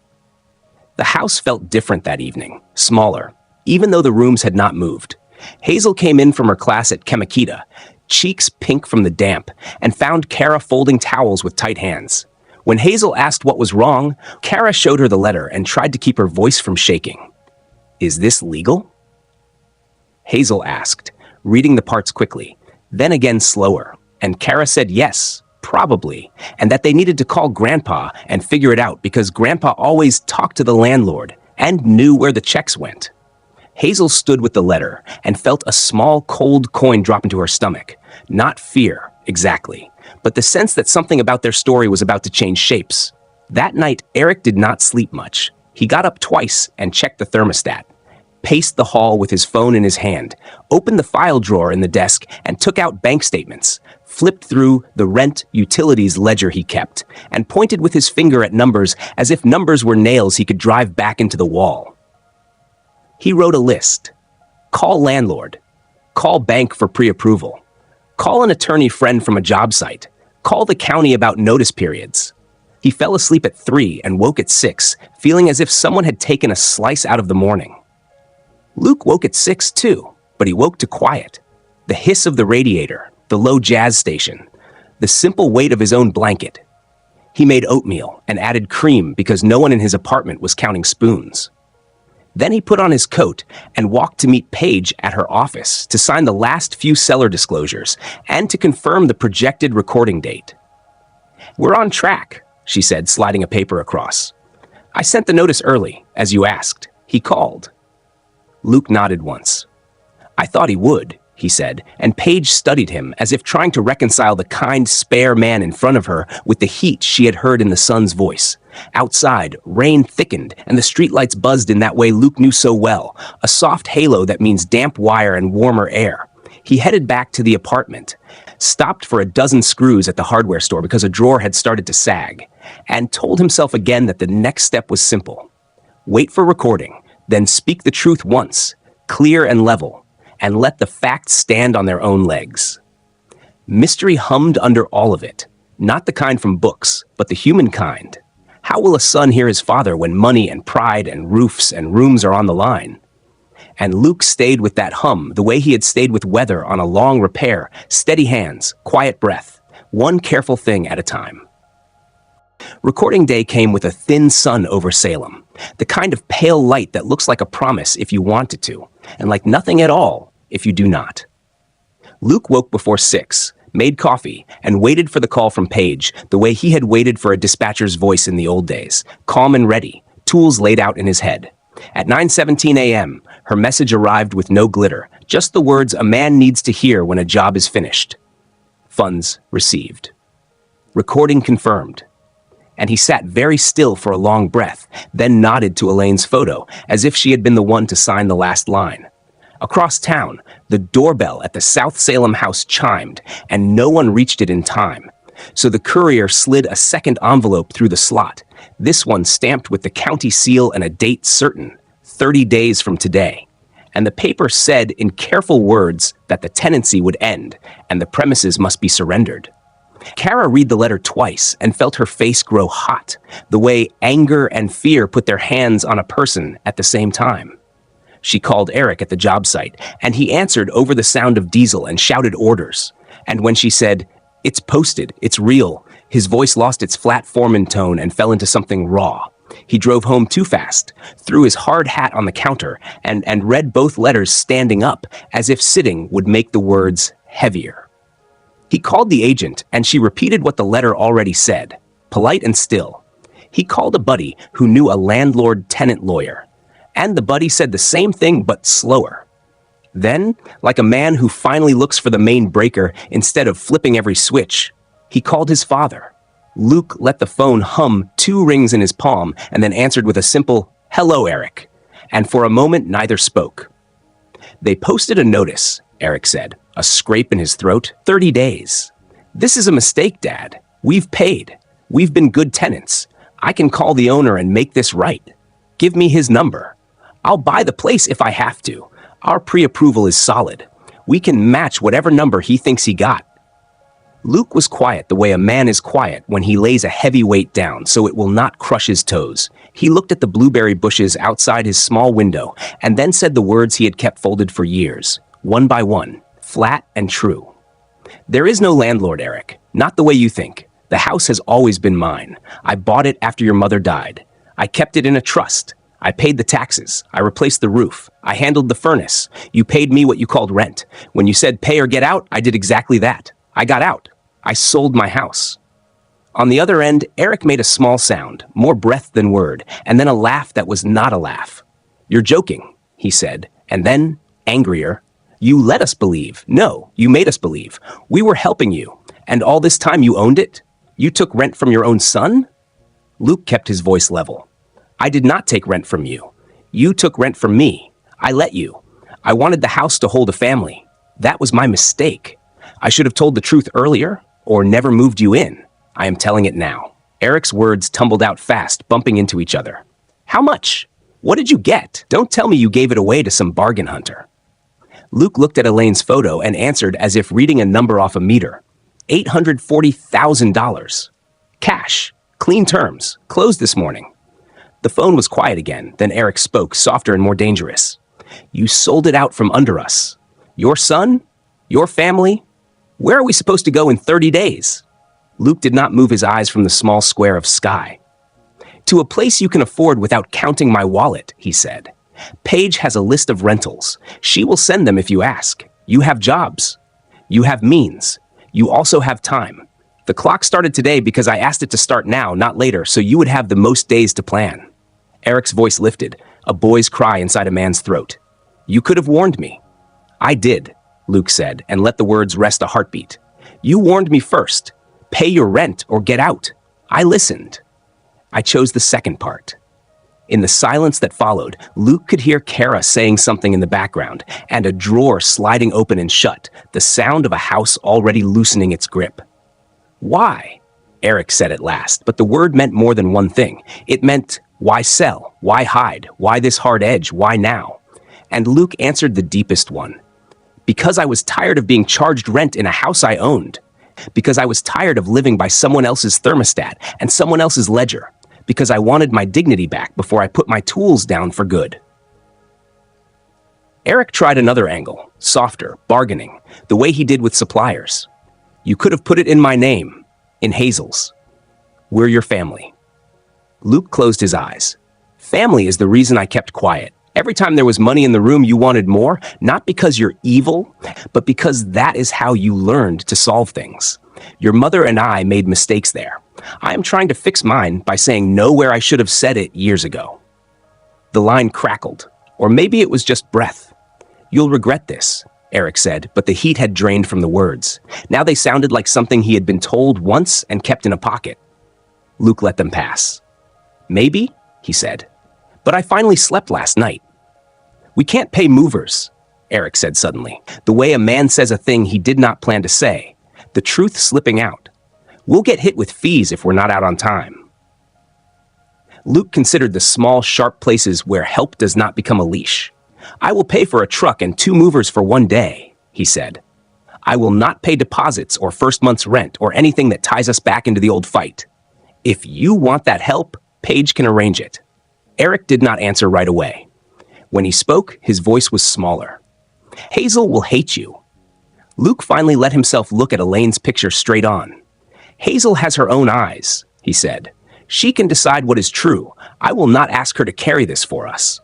The house felt different that evening, smaller, even though the rooms had not moved. Hazel came in from her class at Chemikita, cheeks pink from the damp, and found Kara folding towels with tight hands. When Hazel asked what was wrong, Kara showed her the letter and tried to keep her voice from shaking. "Is this legal?" Hazel asked, reading the parts quickly, then again slower, and Kara said yes, probably, and that they needed to call Grandpa and figure it out because Grandpa always talked to the landlord and knew where the checks went. Hazel stood with the letter and felt a small cold coin drop into her stomach. Not fear, exactly, but the sense that something about their story was about to change shapes. That night, Eric did not sleep much. He got up twice and checked the thermostat, paced the hall with his phone in his hand, opened the file drawer in the desk and took out bank statements, flipped through the rent utilities ledger he kept, and pointed with his finger at numbers as if numbers were nails he could drive back into the wall. He wrote a list. Call landlord. Call bank for pre-approval. Call an attorney friend from a job site. Call the county about notice periods. He fell asleep at 3 and woke at 6, feeling as if someone had taken a slice out of the morning. Luke woke at 6 too, but he woke to quiet. The hiss of the radiator, the low jazz station, the simple weight of his own blanket. He made oatmeal and added cream because no one in his apartment was counting spoons. Then he put on his coat and walked to meet Paige at her office to sign the last few seller disclosures and to confirm the projected recording date. "We're on track," she said, sliding a paper across. "I sent the notice early, as you asked." He called. Luke nodded once. "I thought he would," he said, and Paige studied him as if trying to reconcile the kind, spare man in front of her with the heat she had heard in the son's voice. Outside, rain thickened, and the streetlights buzzed in that way Luke knew so well, a soft halo that means damp wire and warmer air. He headed back to the apartment, stopped for a dozen screws at the hardware store because a drawer had started to sag, and told himself again that the next step was simple. Wait for recording, then speak the truth once, clear and level, and let the facts stand on their own legs. Mystery hummed under all of it, not the kind from books, but the human kind. How will a son hear his father when money and pride and roofs and rooms are on the line? And Luke stayed with that hum the way he had stayed with weather on a long repair, steady hands, quiet breath, one careful thing at a time. Recording day came with a thin sun over Salem, the kind of pale light that looks like a promise if you want it to, and like nothing at all if you do not. Luke woke before 6, made coffee, and waited for the call from Paige the way he had waited for a dispatcher's voice in the old days, calm and ready, tools laid out in his head. At 9:17 a.m., her message arrived with no glitter, just the words a man needs to hear when a job is finished. Funds received. Recording confirmed. And he sat very still for a long breath, then nodded to Elaine's photo, as if she had been the one to sign the last line. Across town, the doorbell at the South Salem house chimed, and no one reached it in time. So the courier slid a second envelope through the slot, this one stamped with the county seal and a date certain, 30 days from today. And the paper said in careful words that the tenancy would end, and the premises must be surrendered. Kara read the letter twice and felt her face grow hot, the way anger and fear put their hands on a person at the same time. She called Eric at the job site, and he answered over the sound of diesel and shouted orders. And when she said, "It's posted, it's real," his voice lost its flat foreman tone and fell into something raw. He drove home too fast, threw his hard hat on the counter, and read both letters standing up, as if sitting would make the words heavier. He called the agent, and she repeated what the letter already said, polite and still. He called a buddy who knew a landlord-tenant lawyer, and the buddy said the same thing but slower. Then, like a man who finally looks for the main breaker instead of flipping every switch, he called his father. Luke let the phone hum 2 rings in his palm and then answered with a simple, "Hello, Eric," and for a moment neither spoke. "They posted a notice," Eric said, a scrape in his throat. 30 days. "This is a mistake, Dad. We've paid. We've been good tenants. I can call the owner and make this right. Give me his number. I'll buy the place if I have to. Our pre-approval is solid. We can match whatever number he thinks he got." Luke was quiet the way a man is quiet when he lays a heavy weight down so it will not crush his toes. He looked at the blueberry bushes outside his small window and then said the words he had kept folded for years, one by one, flat and true. There is no landlord, Eric. Not the way you think. The house has always been mine. I bought it after your mother died. I kept it in a trust. I paid the taxes. I replaced the roof. I handled the furnace. You paid me what you called rent. When you said pay or get out, I did exactly that. I got out. I sold my house. On the other end, Eric made a small sound, more breath than word, and then a laugh that was not a laugh. You're joking, he said, and then, angrier, you let us believe. No, you made us believe. We were helping you. And all this time you owned it? You took rent from your own son? Luke kept his voice level. I did not take rent from you. You took rent from me. I let you. I wanted the house to hold a family. That was my mistake. I should have told the truth earlier, or never moved you in. I am telling it now. Eric's words tumbled out fast, bumping into each other. How much? What did you get? Don't tell me you gave it away to some bargain hunter. Luke looked at Elaine's photo and answered as if reading a number off a meter. $840,000. Cash. Clean terms. Closed this morning. The phone was quiet again, then Eric spoke, softer and more dangerous. You sold it out from under us. Your son? Your family? Where are we supposed to go in 30 days? Luke did not move his eyes from the small square of sky. To a place you can afford without counting my wallet, he said. Paige has a list of rentals. She will send them if you ask. You have jobs. You have means. You also have time. The clock started today because I asked it to start now, not later, so you would have the most days to plan. Eric's voice lifted, a boy's cry inside a man's throat. You could have warned me. I did, Luke said, and let the words rest a heartbeat. You warned me first. Pay your rent or get out. I listened. I chose the second part. In the silence that followed, Luke could hear Kara saying something in the background, and a drawer sliding open and shut, the sound of a house already loosening its grip. Why? Eric said at last, but the word meant more than one thing. It meant, why sell? Why hide? Why this hard edge? Why now? And Luke answered the deepest one. Because I was tired of being charged rent in a house I owned. Because I was tired of living by someone else's thermostat and someone else's ledger. Because I wanted my dignity back before I put my tools down for good. Eric tried another angle, softer, bargaining, the way he did with suppliers. You could have put it in my name, in Hazel's. We're your family. Luke closed his eyes. Family is the reason I kept quiet. Every time there was money in the room, you wanted more, not because you're evil, but because that is how you learned to solve things. Your mother and I made mistakes there. I am trying to fix mine by saying no where I should have said it years ago. The line crackled, or maybe it was just breath. You'll regret this, Eric said, but the heat had drained from the words. Now they sounded like something he had been told once and kept in a pocket. Luke let them pass. Maybe, he said, but I finally slept last night. We can't pay movers, Eric said suddenly, the way a man says a thing he did not plan to say, the truth slipping out. We'll get hit with fees if we're not out on time. Luke considered the small, sharp places where help does not become a leash. I will pay for a truck and 2 movers for 1 day, he said. I will not pay deposits or first month's rent or anything that ties us back into the old fight. If you want that help, Paige can arrange it. Eric did not answer right away. When he spoke, his voice was smaller. Hazel will hate you. Luke finally let himself look at Elaine's picture straight on. Hazel has her own eyes, he said. She can decide what is true. I will not ask her to carry this for us.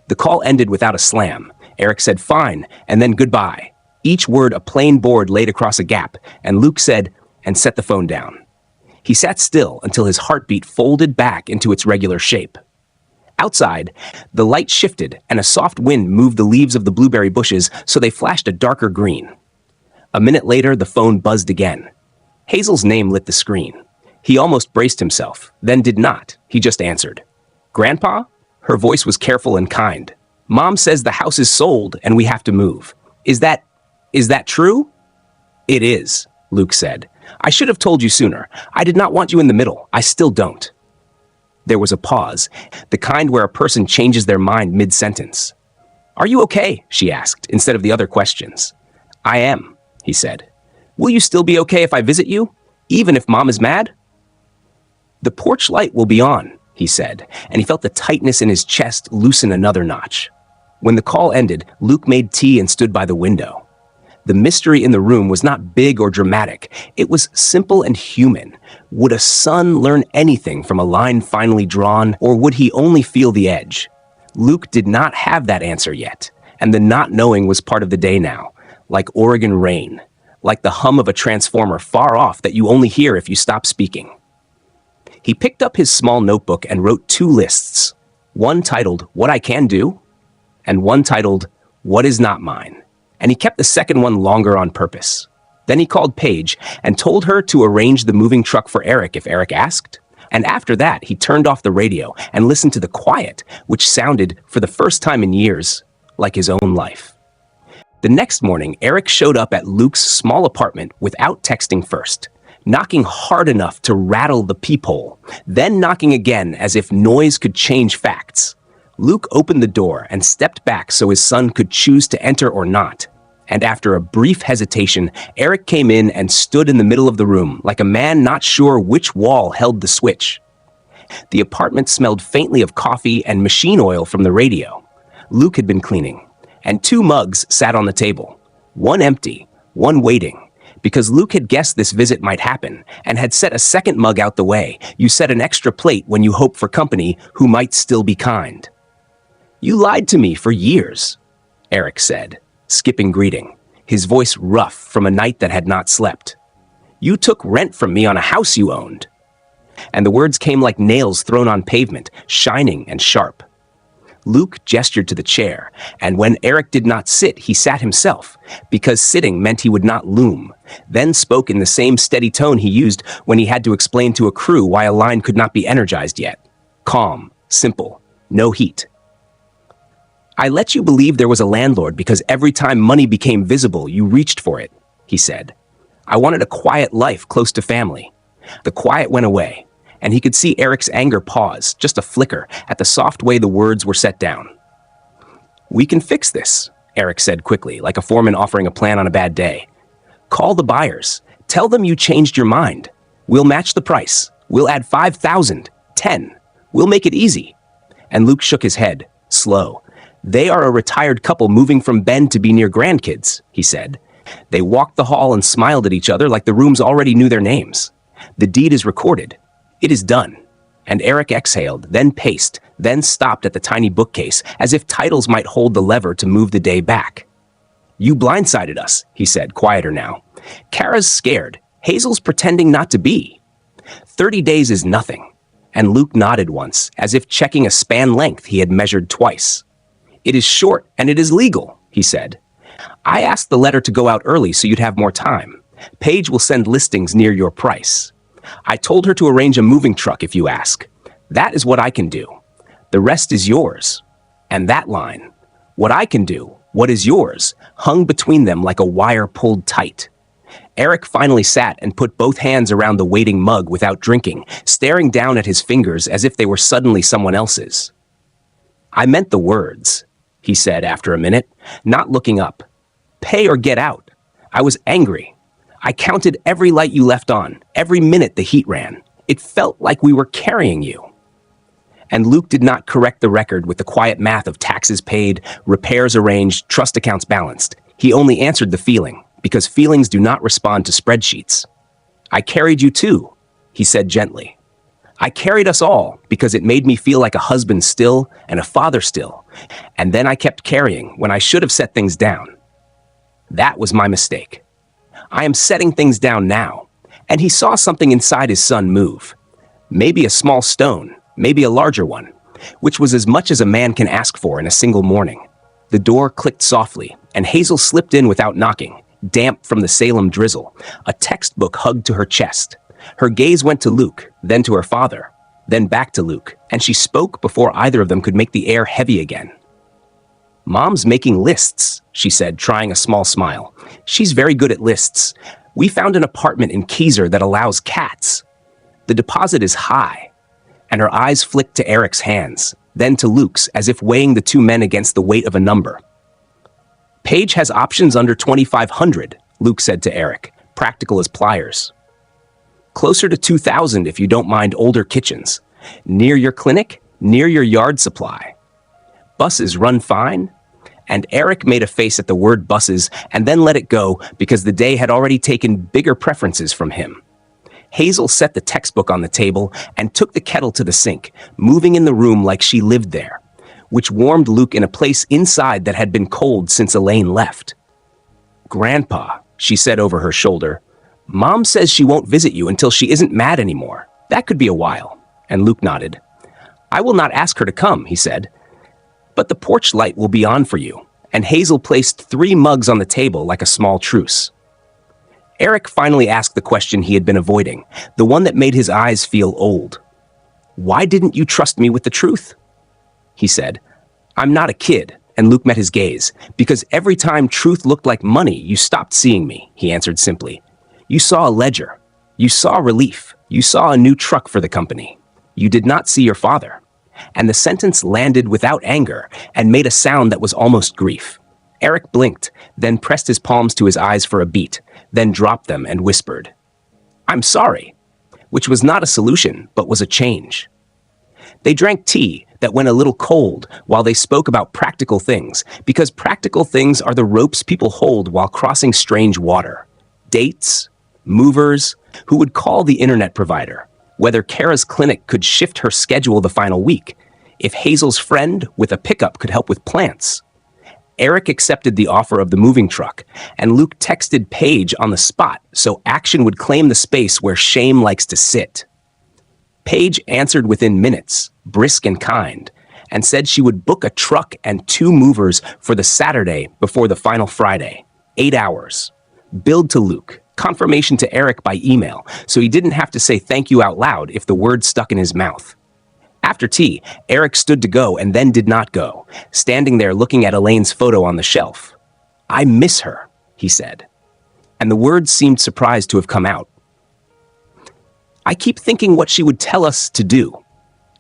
The call ended without a slam. Eric said fine, and then goodbye. Each word a plain board laid across a gap, and Luke said, and set the phone down. He sat still until his heartbeat folded back into its regular shape. Outside, the light shifted and a soft wind moved the leaves of the blueberry bushes so they flashed a darker green. A minute later, the phone buzzed again. Hazel's name lit the screen. He almost braced himself, then did not. He just answered. Grandpa? Her voice was careful and kind. Mom says the house is sold and we have to move. Is that true? It is, Luke said. I should have told you sooner. I did not want you in the middle. I still don't. There was a pause, the kind where a person changes their mind mid-sentence. Are you okay? She asked, instead of the other questions. I am, he said. Will you still be okay if I visit you, even if Mom is mad? The porch light will be on, he said, and he felt the tightness in his chest loosen another notch. When the call ended, Luke made tea and stood by the window. The mystery in the room was not big or dramatic. It was simple and human. Would a son learn anything from a line finally drawn, or would he only feel the edge? Luke did not have that answer yet, and the not knowing was part of the day now, like Oregon rain, like the hum of a transformer far off that you only hear if you stop speaking. He picked up his small notebook and wrote 2 lists, one titled, "What I Can Do," and one titled, "What Is Not Mine," and he kept the second one longer on purpose. Then he called Paige and told her to arrange the moving truck for Eric if Eric asked. And after that, he turned off the radio and listened to the quiet, which sounded, for the first time in years, like his own life. The next morning, Eric showed up at Luke's small apartment without texting first, knocking hard enough to rattle the peephole, then knocking again as if noise could change facts. Luke opened the door and stepped back so his son could choose to enter or not. And after a brief hesitation, Eric came in and stood in the middle of the room like a man not sure which wall held the switch. The apartment smelled faintly of coffee and machine oil from the radio. Luke had been cleaning, and 2 mugs sat on the table, one empty, one waiting, because Luke had guessed this visit might happen and had set a second mug out the way. You set an extra plate when you hope for company who might still be kind. "You lied to me for years," Eric said, skipping greeting, his voice rough from a night that had not slept. "You took rent from me on a house you owned." And the words came like nails thrown on pavement, shining and sharp. Luke gestured to the chair, and when Eric did not sit, he sat himself, because sitting meant he would not loom, then spoke in the same steady tone he used when he had to explain to a crew why a line could not be energized yet. Calm, simple, no heat. "I let you believe there was a landlord because every time money became visible, you reached for it," he said. "I wanted a quiet life close to family." The quiet went away, and he could see Eric's anger pause, just a flicker, at the soft way the words were set down. "We can fix this," Eric said quickly, like a foreman offering a plan on a bad day. "Call the buyers. Tell them you changed your mind. We'll match the price. We'll add 5,000, 10. We'll make it easy." And Luke shook his head, slow. "They are a retired couple moving from Bend to be near grandkids," he said. They walked the hall and smiled at each other like the rooms already knew their names. "The deed is recorded. It is done." And Eric exhaled, then paced, then stopped at the tiny bookcase, as if titles might hold the lever to move the day back. "You blindsided us," he said, quieter now. "Kara's scared. Hazel's pretending not to be. 30 days is nothing." And Luke nodded once, as if checking a span length he had measured twice. "It is short, and it is legal," he said. "I asked the letter to go out early so you'd have more time. Paige will send listings near your price. I told her to arrange a moving truck if you ask. That is what I can do. The rest is yours." And that line, "What I can do, what is yours," hung between them like a wire pulled tight. Eric finally sat and put both hands around the waiting mug without drinking, staring down at his fingers as if they were suddenly someone else's. "I meant the words," he said after a minute, not looking up. "Pay or get out." I was angry. I counted every light you left on, every minute the heat ran. It felt like we were carrying you. And Luke did not correct the record with the quiet math of taxes paid, repairs arranged, trust accounts balanced. He only answered the feeling, because feelings do not respond to spreadsheets. "I carried you too," he said gently. "I carried us all because it made me feel like a husband still and a father still. And then I kept carrying when I should have set things down. That was my mistake. I am setting things down now." And he saw something inside his son move. Maybe a small stone, maybe a larger one, which was as much as a man can ask for in a single morning. The door clicked softly, and Hazel slipped in without knocking, damp from the Salem drizzle, a textbook hugged to her chest. Her gaze went to Luke, then to her father, then back to Luke, and she spoke before either of them could make the air heavy again. "Mom's making lists," she said, trying a small smile. "She's very good at lists. We found an apartment in Keyser that allows cats. The deposit is high." And her eyes flicked to Eric's hands, then to Luke's, as if weighing the 2 men against the weight of a number. "Paige has options under 2,500, Luke said to Eric, practical as pliers. "Closer to 2,000 if you don't mind older kitchens. Near your clinic, near your yard supply. Buses run fine. And Eric made a face at the word buses and then let it go because the day had already taken bigger preferences from him. Hazel set the textbook on the table and took the kettle to the sink, moving in the room like she lived there, which warmed Luke in a place inside that had been cold since Elaine left. "Grandpa," she said over her shoulder, "Mom says she won't visit you until she isn't mad anymore. That could be a while." And Luke nodded. "I will not ask her to come," he said. "But the porch light will be on for you." And Hazel placed 3 mugs on the table like a small truce. Eric finally asked the question he had been avoiding, the one that made his eyes feel old. "Why didn't you trust me with the truth?" He said, "I'm not a kid," and Luke met his gaze. "Because every time truth looked like money, you stopped seeing me," he answered simply. "You saw a ledger. You saw relief. You saw a new truck for the company. You did not see your father." And the sentence landed without anger and made a sound that was almost grief. Eric blinked, then pressed his palms to his eyes for a beat, then dropped them and whispered, "I'm sorry," which was not a solution, but was a change. They drank tea that went a little cold while they spoke about practical things, because practical things are the ropes people hold while crossing strange water. Dates, movers, who would call the internet provider, whether Kara's clinic could shift her schedule the final week, if Hazel's friend with a pickup could help with plants. Eric accepted the offer of the moving truck, and Luke texted Paige on the spot so action would claim the space where shame likes to sit. Paige answered within minutes, brisk and kind, and said she would book a truck and 2 movers for the Saturday before the final Friday. 8 hours. Billed to Luke. Confirmation to Eric by email, so he didn't have to say thank you out loud if the word stuck in his mouth. After tea, Eric stood to go and then did not go, standing there looking at Elaine's photo on the shelf. "I miss her," he said. And the words seemed surprised to have come out. "I keep thinking what she would tell us to do."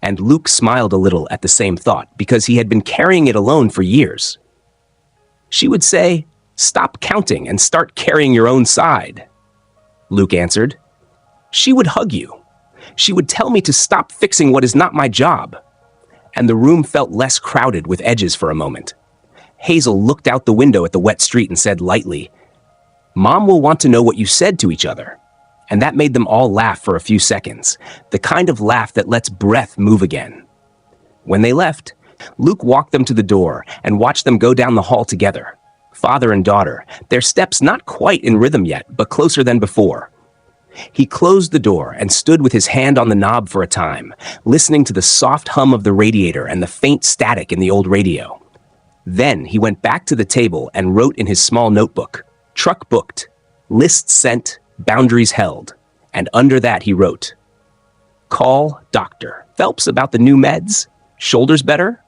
And Luke smiled a little at the same thought, because he had been carrying it alone for years. "She would say, 'Stop counting and start carrying your own side.'" Luke answered. "She would hug you. She would tell me to stop fixing what is not my job." And the room felt less crowded with edges for a moment. Hazel looked out the window at the wet street and said lightly, "Mom will want to know what you said to each other." And that made them all laugh for a few seconds, the kind of laugh that lets breath move again. When they left, Luke walked them to the door and watched them go down the hall together. Father and daughter, their steps not quite in rhythm yet, but closer than before. He closed the door and stood with his hand on the knob for a time, listening to the soft hum of the radiator and the faint static in the old radio. Then he went back to the table and wrote in his small notebook, "Truck booked, list sent, boundaries held." And under that he wrote, "Call Dr. Phelps about the new meds. Shoulders better?"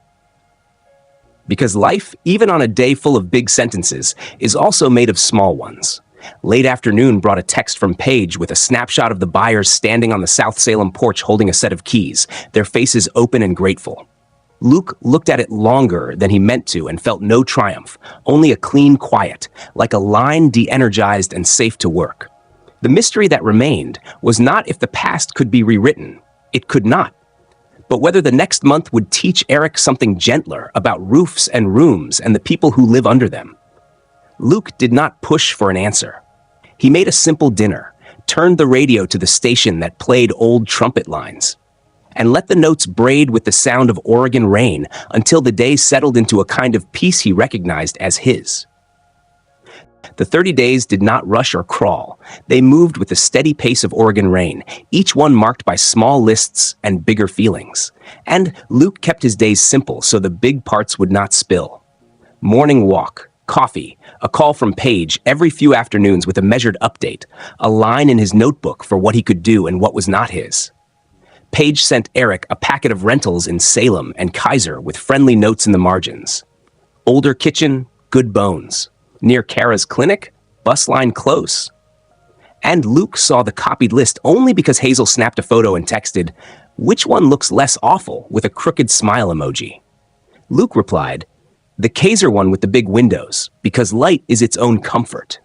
Because life, even on a day full of big sentences, is also made of small ones. Late afternoon brought a text from Paige with a snapshot of the buyers standing on the South Salem porch holding a set of keys, their faces open and grateful. Luke looked at it longer than he meant to and felt no triumph, only a clean quiet, like a line de-energized and safe to work. The mystery that remained was not if the past could be rewritten. It could not. But whether the next month would teach Eric something gentler about roofs and rooms and the people who live under them. Luke did not push for an answer. He made a simple dinner, turned the radio to the station that played old trumpet lines, and let the notes braid with the sound of Oregon rain until the day settled into a kind of peace he recognized as his. The 30 days did not rush or crawl. They moved with the steady pace of Oregon rain, each one marked by small lists and bigger feelings. And Luke kept his days simple so the big parts would not spill. Morning walk, coffee, a call from Paige every few afternoons with a measured update, a line in his notebook for what he could do and what was not his. Paige sent Eric a packet of rentals in Salem and Kaiser with friendly notes in the margins. Older kitchen, good bones. Near Kara's clinic, bus line close. And Luke saw the copied list only because Hazel snapped a photo and texted, "Which one looks less awful?" with a crooked smile emoji. Luke replied, "The Kaiser one with the big windows, because light is its own comfort."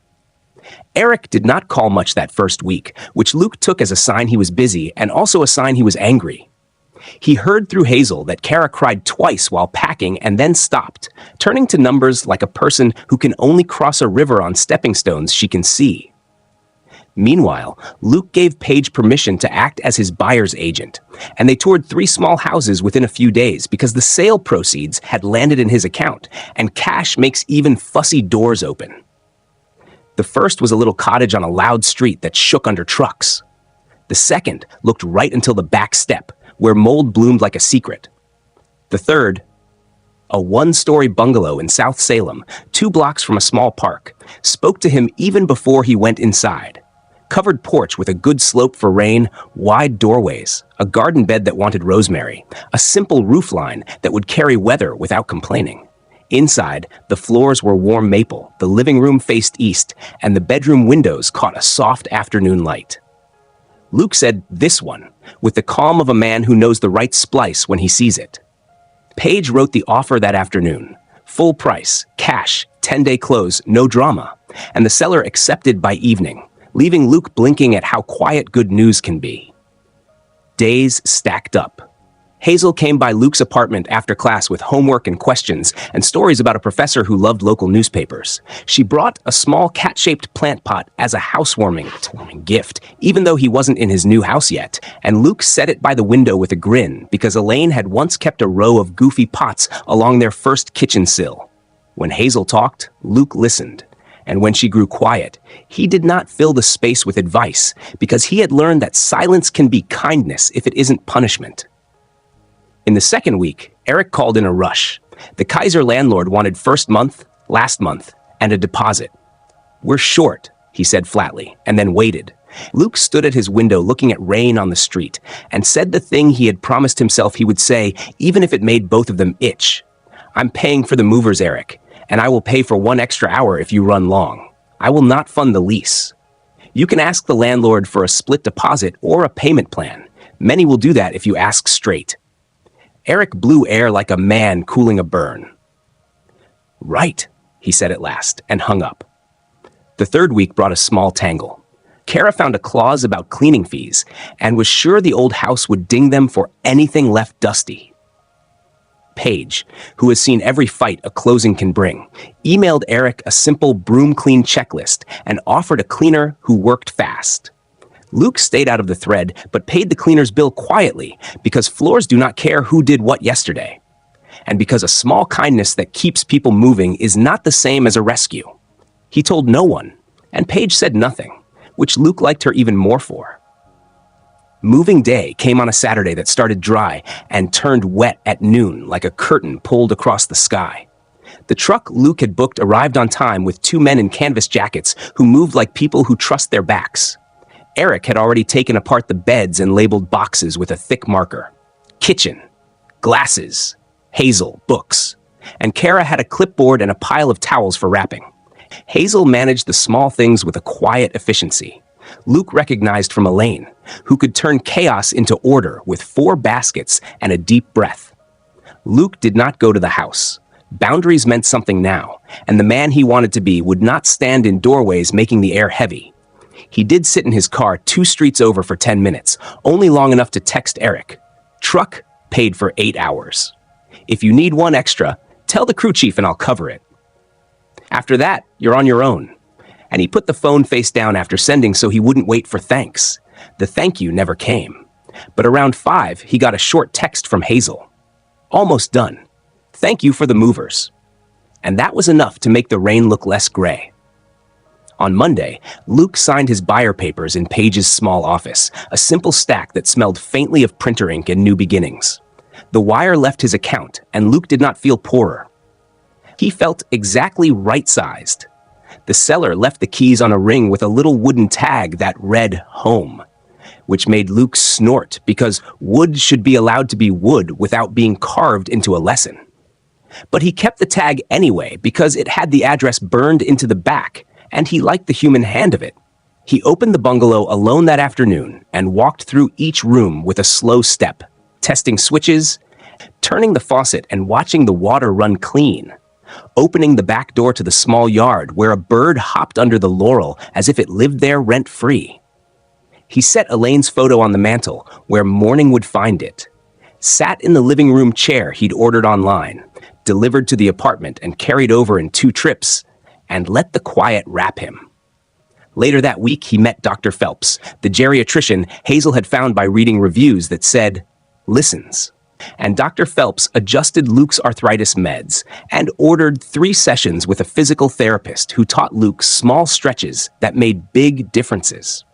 Eric did not call much that first week, which Luke took as a sign he was busy and also a sign he was angry. He heard through Hazel that Kara cried twice while packing and then stopped, turning to numbers like a person who can only cross a river on stepping stones she can see. Meanwhile, Luke gave Paige permission to act as his buyer's agent, and they toured 3 small houses within a few days because the sale proceeds had landed in his account, and cash makes even fussy doors open. The first was a little cottage on a loud street that shook under trucks. The second looked right until the back step, where mold bloomed like a secret. The third, a 1-story bungalow in South Salem, 2 blocks from a small park, spoke to him even before he went inside. Covered porch with a good slope for rain, wide doorways, a garden bed that wanted rosemary, a simple roofline that would carry weather without complaining. Inside, the floors were warm maple, the living room faced east, and the bedroom windows caught a soft afternoon light. Luke said, "This one," with the calm of a man who knows the right splice when he sees it. Paige wrote the offer that afternoon. Full price, cash, 10-day close, no drama, and the seller accepted by evening, leaving Luke blinking at how quiet good news can be. Days stacked up. Hazel came by Luke's apartment after class with homework and questions and stories about a professor who loved local newspapers. She brought a small cat-shaped plant pot as a housewarming gift, even though he wasn't in his new house yet, and Luke set it by the window with a grin because Elaine had once kept a row of goofy pots along their first kitchen sill. When Hazel talked, Luke listened. And when she grew quiet, he did not fill the space with advice because he had learned that silence can be kindness if it isn't punishment. In the second week, Eric called in a rush. The Kaiser landlord wanted first month, last month, and a deposit. "We're short," he said flatly, and then waited. Luke stood at his window looking at rain on the street and said the thing he had promised himself he would say even if it made both of them itch. "I'm paying for the movers, Eric, and I will pay for 1 extra hour if you run long. I will not fund the lease. You can ask the landlord for a split deposit or a payment plan. Many will do that if you ask straight." Eric blew air like a man cooling a burn. "Right," he said at last, and hung up. The third week brought a small tangle. Kara found a clause about cleaning fees and was sure the old house would ding them for anything left dusty. Paige, who has seen every fight a closing can bring, emailed Eric a simple broom clean checklist and offered a cleaner who worked fast. Luke stayed out of the thread, but paid the cleaner's bill quietly because floors do not care who did what yesterday. And because a small kindness that keeps people moving is not the same as a rescue. He told no one, and Paige said nothing, which Luke liked her even more for. Moving day came on a Saturday that started dry and turned wet at noon like a curtain pulled across the sky. The truck Luke had booked arrived on time with 2 men in canvas jackets who moved like people who trust their backs. Eric had already taken apart the beds and labeled boxes with a thick marker. Kitchen, glasses, Hazel, books, and Kara had a clipboard and a pile of towels for wrapping. Hazel managed the small things with a quiet efficiency. Luke recognized from Elaine, who could turn chaos into order with 4 baskets and a deep breath. Luke did not go to the house. Boundaries meant something now, and the man he wanted to be would not stand in doorways making the air heavy. He did sit in his car 2 streets over for 10 minutes, only long enough to text Eric. Truck paid for 8 hours. If you need 1 extra, tell the crew chief and I'll cover it. After that, you're on your own. And he put the phone face down after sending so he wouldn't wait for thanks. The thank you never came. But around 5, he got a short text from Hazel. Almost done. Thank you for the movers. And that was enough to make the rain look less gray. On Monday, Luke signed his buyer papers in Paige's small office, a simple stack that smelled faintly of printer ink and new beginnings. The wire left his account, and Luke did not feel poorer. He felt exactly right-sized. The seller left the keys on a ring with a little wooden tag that read home, which made Luke snort because wood should be allowed to be wood without being carved into a lesson. But he kept the tag anyway because it had the address burned into the back, and he liked the human hand of it. He opened the bungalow alone that afternoon and walked through each room with a slow step, testing switches, turning the faucet and watching the water run clean, opening the back door to the small yard where a bird hopped under the laurel as if it lived there rent-free. He set Elaine's photo on the mantel where morning would find it, sat in the living room chair he'd ordered online, delivered to the apartment and carried over in 2 trips, and let the quiet wrap him. Later that week, he met Dr. Phelps, the geriatrician Hazel had found by reading reviews that said, "Listens." And Dr. Phelps adjusted Luke's arthritis meds and ordered 3 sessions with a physical therapist who taught Luke small stretches that made big differences.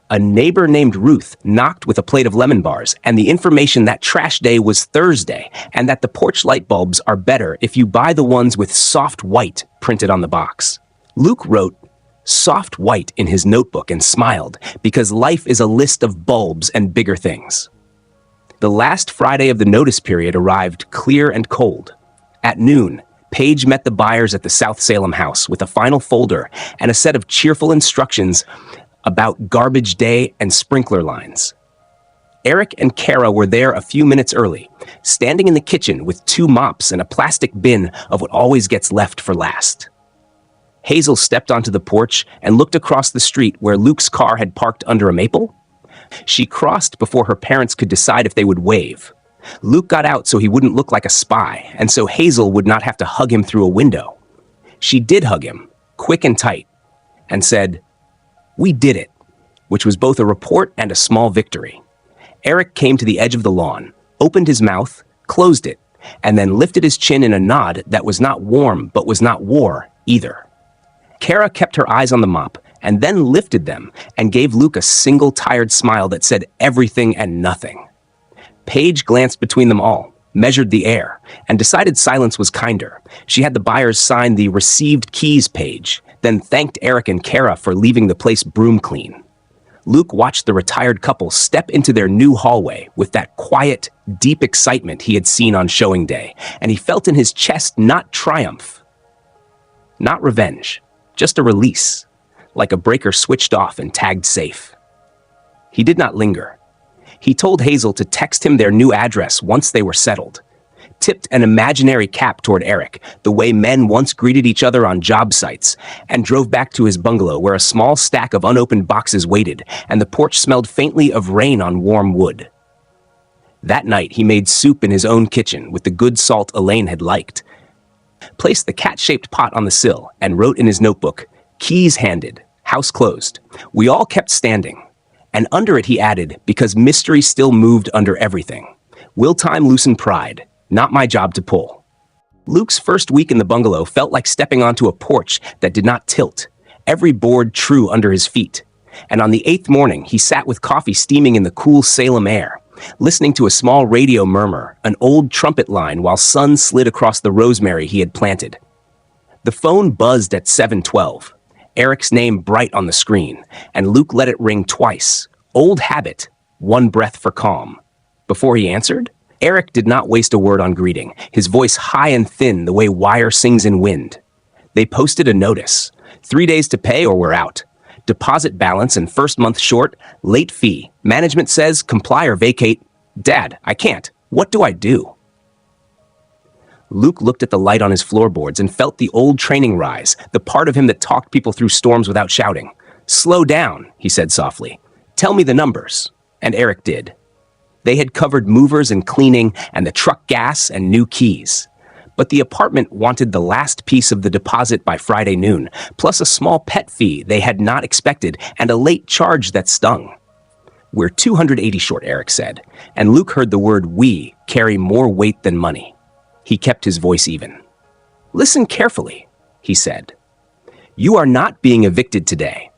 A neighbor named Ruth knocked with a plate of lemon bars and the information that trash day was Thursday and that the porch light bulbs are better if you buy the ones with soft white printed on the box. Luke wrote soft white in his notebook and smiled because life is a list of bulbs and bigger things. The last Friday of the notice period arrived clear and cold. At noon, Paige met the buyers at the South Salem house with a final folder and a set of cheerful instructions about garbage day and sprinkler lines. Eric and Kara were there a few minutes early, standing in the kitchen with 2 mops and a plastic bin of what always gets left for last. Hazel stepped onto the porch and looked across the street where Luke's car had parked under a maple. She crossed before her parents could decide if they would wave. Luke got out so he wouldn't look like a spy, and so Hazel would not have to hug him through a window. She did hug him, quick and tight, and said, "We did it," which was both a report and a small victory. Eric came to the edge of the lawn, opened his mouth, closed it, and then lifted his chin in a nod that was not warm but was not war either. Kara kept her eyes on the mop and then lifted them and gave Luke a single tired smile that said everything and nothing. Paige glanced between them all, measured the air, and decided silence was kinder. She had the buyers sign the received keys page, then thanked Eric and Kara for leaving the place broom clean. Luke watched the retired couple step into their new hallway with that quiet, deep excitement he had seen on showing day, and he felt in his chest not triumph, not revenge, just a release, like a breaker switched off and tagged safe. He did not linger. He told Hazel to text him their new address once they were settled, tipped an imaginary cap toward Eric, the way men once greeted each other on job sites, and drove back to his bungalow where a small stack of unopened boxes waited, and the porch smelled faintly of rain on warm wood. That night, he made soup in his own kitchen with the good salt Elaine had liked, placed the cat-shaped pot on the sill, and wrote in his notebook, "Keys handed, house closed." We all kept standing. And under it he added, because mystery still moved under everything. "Will time loosen pride? Not my job to pull." Luke's first week in the bungalow felt like stepping onto a porch that did not tilt, every board true under his feet. And on the 8th morning, he sat with coffee steaming in the cool Salem air, listening to a small radio murmur, an old trumpet line while sun slid across the rosemary he had planted. The phone buzzed at 7:12. Eric's name bright on the screen, and Luke let it ring twice. Old habit, one breath for calm. Before he answered, Eric did not waste a word on greeting, his voice high and thin the way wire sings in wind. They posted a notice. 3 days to pay or we're out. Deposit balance and first month short, late fee. Management says comply or vacate. Dad, I can't. What do I do? Luke looked at the light on his floorboards and felt the old training rise, the part of him that talked people through storms without shouting. "Slow down," he said softly. "Tell me the numbers." And Eric did. They had covered movers and cleaning and the truck gas and new keys. But the apartment wanted the last piece of the deposit by Friday noon, plus a small pet fee they had not expected and a late charge that stung. "We're 280 short," Eric said, and Luke heard the word "we" carry more weight than money. He kept his voice even. "Listen carefully," he said. "You are not being evicted today.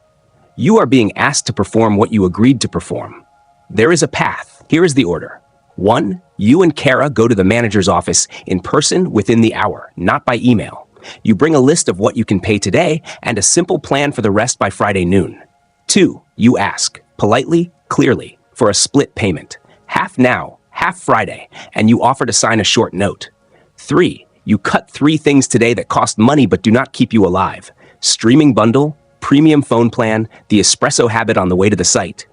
You are being asked to perform what you agreed to perform. There is a path. Here is the order. 1, you and Kara go to the manager's office in person within the hour, not by email. You bring a list of what you can pay today and a simple plan for the rest by Friday noon. 2, you ask, politely, clearly, for a split payment. Half now, half Friday, and you offer to sign a short note. 3, you cut 3 things today that cost money but do not keep you alive. Streaming bundle, premium phone plan, the espresso habit on the way to the site.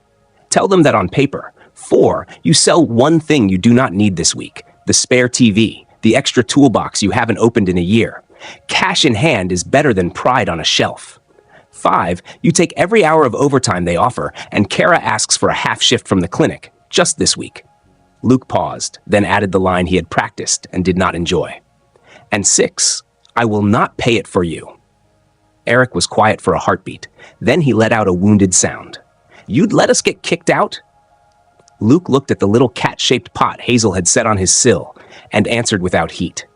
Tell them that on paper. 4, you sell 1 thing you do not need this week, the spare TV, the extra toolbox you haven't opened in a year. Cash in hand is better than pride on a shelf. 5, you take every hour of overtime they offer, and Kara asks for a half shift from the clinic, just this week. Luke paused, then added the line he had practiced and did not enjoy. And 6, I will not pay it for you. Eric was quiet for a heartbeat. Then he let out a wounded sound. You'd let us get kicked out? Luke looked at the little cat-shaped pot Hazel had set on his sill and answered without heat.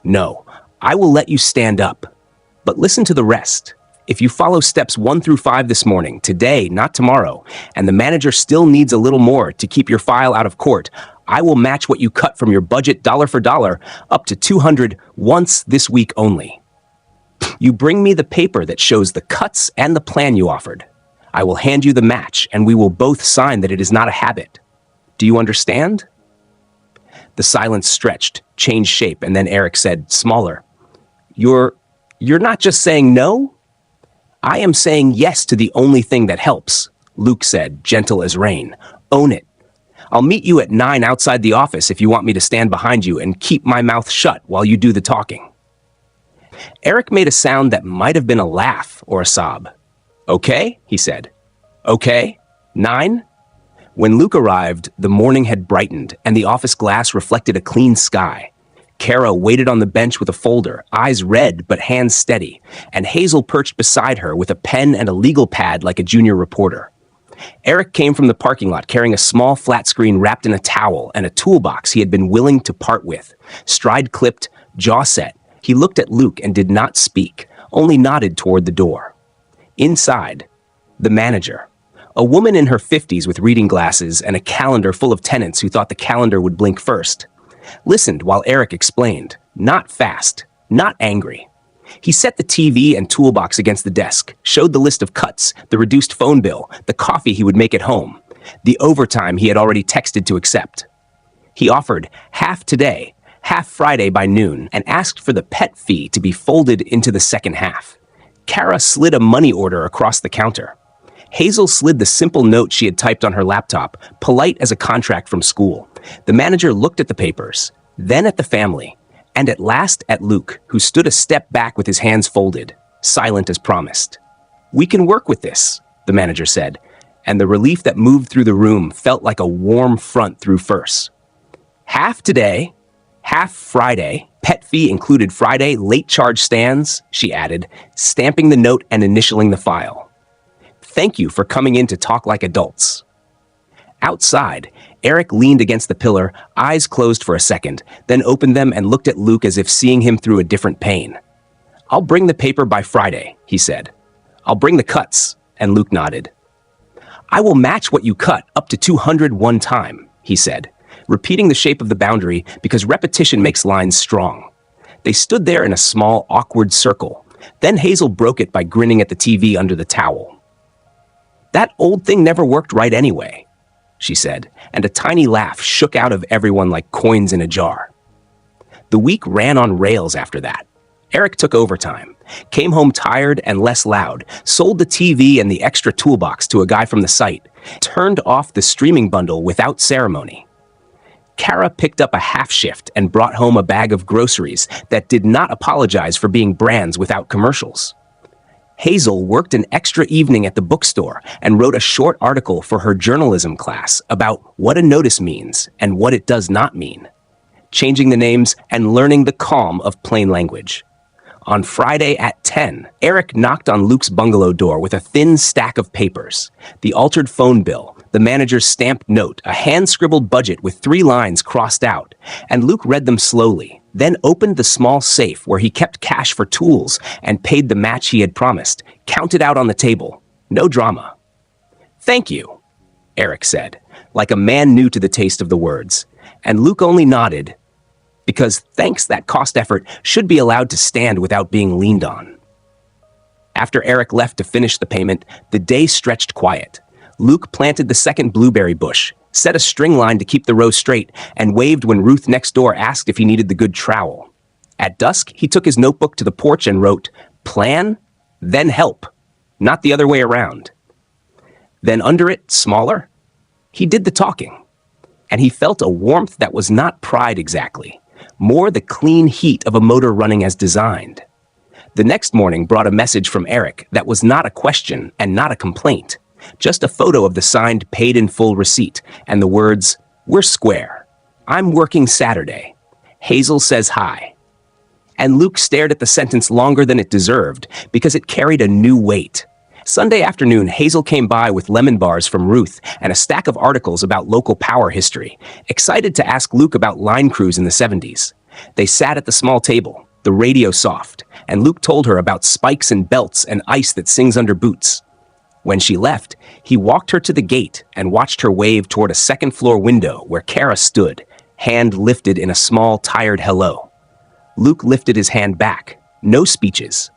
No, I will let you stand up. But listen to the rest. If you follow steps 1 through 5 this morning, today, not tomorrow, and the manager still needs a little more to keep your file out of court, I will match what you cut from your budget dollar for dollar up to $200 once this week only. You bring me the paper that shows the cuts and the plan you offered. I will hand you the match, and we will both sign that it is not a habit. Do you understand? The silence stretched, changed shape, and then Eric said, smaller, You're not just saying no? I am saying yes to the only thing that helps, Luke said, gentle as rain. Own it. I'll meet you at 9 outside the office if you want me to stand behind you and keep my mouth shut while you do the talking. Eric made a sound that might have been a laugh or a sob. Okay, he said. Okay, 9? When Luke arrived, the morning had brightened and the office glass reflected a clean sky. Kara waited on the bench with a folder, eyes red but hands steady, and Hazel perched beside her with a pen and a legal pad like a junior reporter. Eric came from the parking lot carrying a small flat screen wrapped in a towel and a toolbox he had been willing to part with. Stride clipped, jaw set, he looked at Luke and did not speak, only nodded toward the door. Inside, the manager, a woman in her 50s with reading glasses and a calendar full of tenants who thought the calendar would blink first, listened while Eric explained, not fast, not angry. He set the TV and toolbox against the desk, showed the list of cuts, the reduced phone bill, the coffee he would make at home, the overtime he had already texted to accept. He offered half today, half Friday by noon, and asked for the pet fee to be folded into the second half. Kara slid a money order across the counter. Hazel slid the simple note she had typed on her laptop, polite as a contract from school. The manager looked at the papers, then at the family, and at last at Luke, who stood a step back with his hands folded, silent as promised. We can work with this, the manager said, and the relief that moved through the room felt like a warm front through furse. Half today, half Friday, pet fee included Friday, late charge stands, she added, stamping the note and initialing the file. Thank you for coming in to talk like adults. Outside, Eric leaned against the pillar, eyes closed for a second, then opened them and looked at Luke as if seeing him through a different pane. I'll bring the paper by Friday, he said. I'll bring the cuts, and Luke nodded. I will match what you cut up to 200 one time, he said, repeating the shape of the boundary because repetition makes lines strong. They stood there in a small, awkward circle. Then Hazel broke it by grinning at the TV under the towel. That old thing never worked right anyway, she said, and a tiny laugh shook out of everyone like coins in a jar. The week ran on rails after that. Eric took overtime, came home tired and less loud, sold the TV and the extra toolbox to a guy from the site, turned off the streaming bundle without ceremony. Kara picked up a half shift and brought home a bag of groceries that did not apologize for being brands without commercials. Hazel worked an extra evening at the bookstore and wrote a short article for her journalism class about what a notice means and what it does not mean, changing the names and learning the calm of plain language. On Friday at 10, Eric knocked on Luke's bungalow door with a thin stack of papers, the altered phone bill, the manager's stamped note, a hand-scribbled budget with 3 lines crossed out, and Luke read them slowly, then opened the small safe where he kept cash for tools and paid the match he had promised, counted out on the table. No drama. Thank you, Eric said, like a man new to the taste of the words, and Luke only nodded, because thanks that cost effort should be allowed to stand without being leaned on. After Eric left to finish the payment, the day stretched quiet. Luke planted the second blueberry bush, set a string line to keep the row straight, and waved when Ruth next door asked if he needed the good trowel. At dusk, he took his notebook to the porch and wrote, "Plan, then help," not the other way around. Then under it, smaller, he did the talking. And he felt a warmth that was not pride exactly, more the clean heat of a motor running as designed. The next morning brought a message from Eric that was not a question and not a complaint, just a photo of the signed paid in full receipt and the words, We're square. I'm working Saturday. Hazel says hi. And Luke stared at the sentence longer than it deserved because it carried a new weight. Sunday afternoon, Hazel came by with lemon bars from Ruth and a stack of articles about local power history, excited to ask Luke about line crews in the 70s. They sat at the small table, the radio soft, and Luke told her about spikes and belts and ice that sings under boots. When she left, he walked her to the gate and watched her wave toward a second-floor window where Kara stood, hand lifted in a small, tired hello. Luke lifted his hand back. No speeches.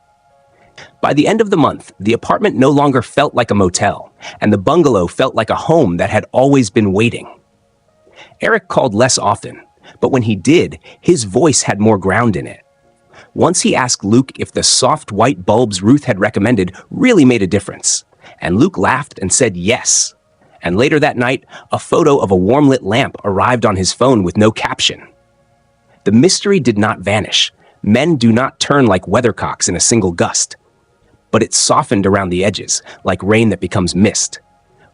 By the end of the month, the apartment no longer felt like a motel, and the bungalow felt like a home that had always been waiting. Eric called less often, but when he did, his voice had more ground in it. Once he asked Luke if the soft white bulbs Ruth had recommended really made a difference, and Luke laughed and said yes. And later that night, a photo of a warm-lit lamp arrived on his phone with no caption. The mystery did not vanish. Men do not turn like weathercocks in a single gust. But it softened around the edges, like rain that becomes mist.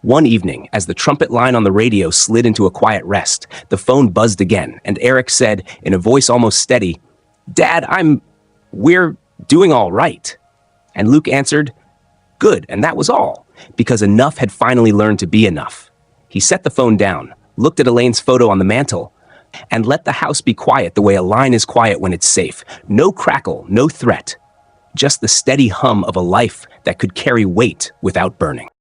One evening, as the trumpet line on the radio slid into a quiet rest, the phone buzzed again, and Eric said, in a voice almost steady, "Dad, we're doing all right." And Luke answered, "Good," and that was all, because enough had finally learned to be enough. He set the phone down, looked at Elaine's photo on the mantel, and let the house be quiet the way a line is quiet when it's safe. No crackle, no threat. Just the steady hum of a life that could carry weight without burning.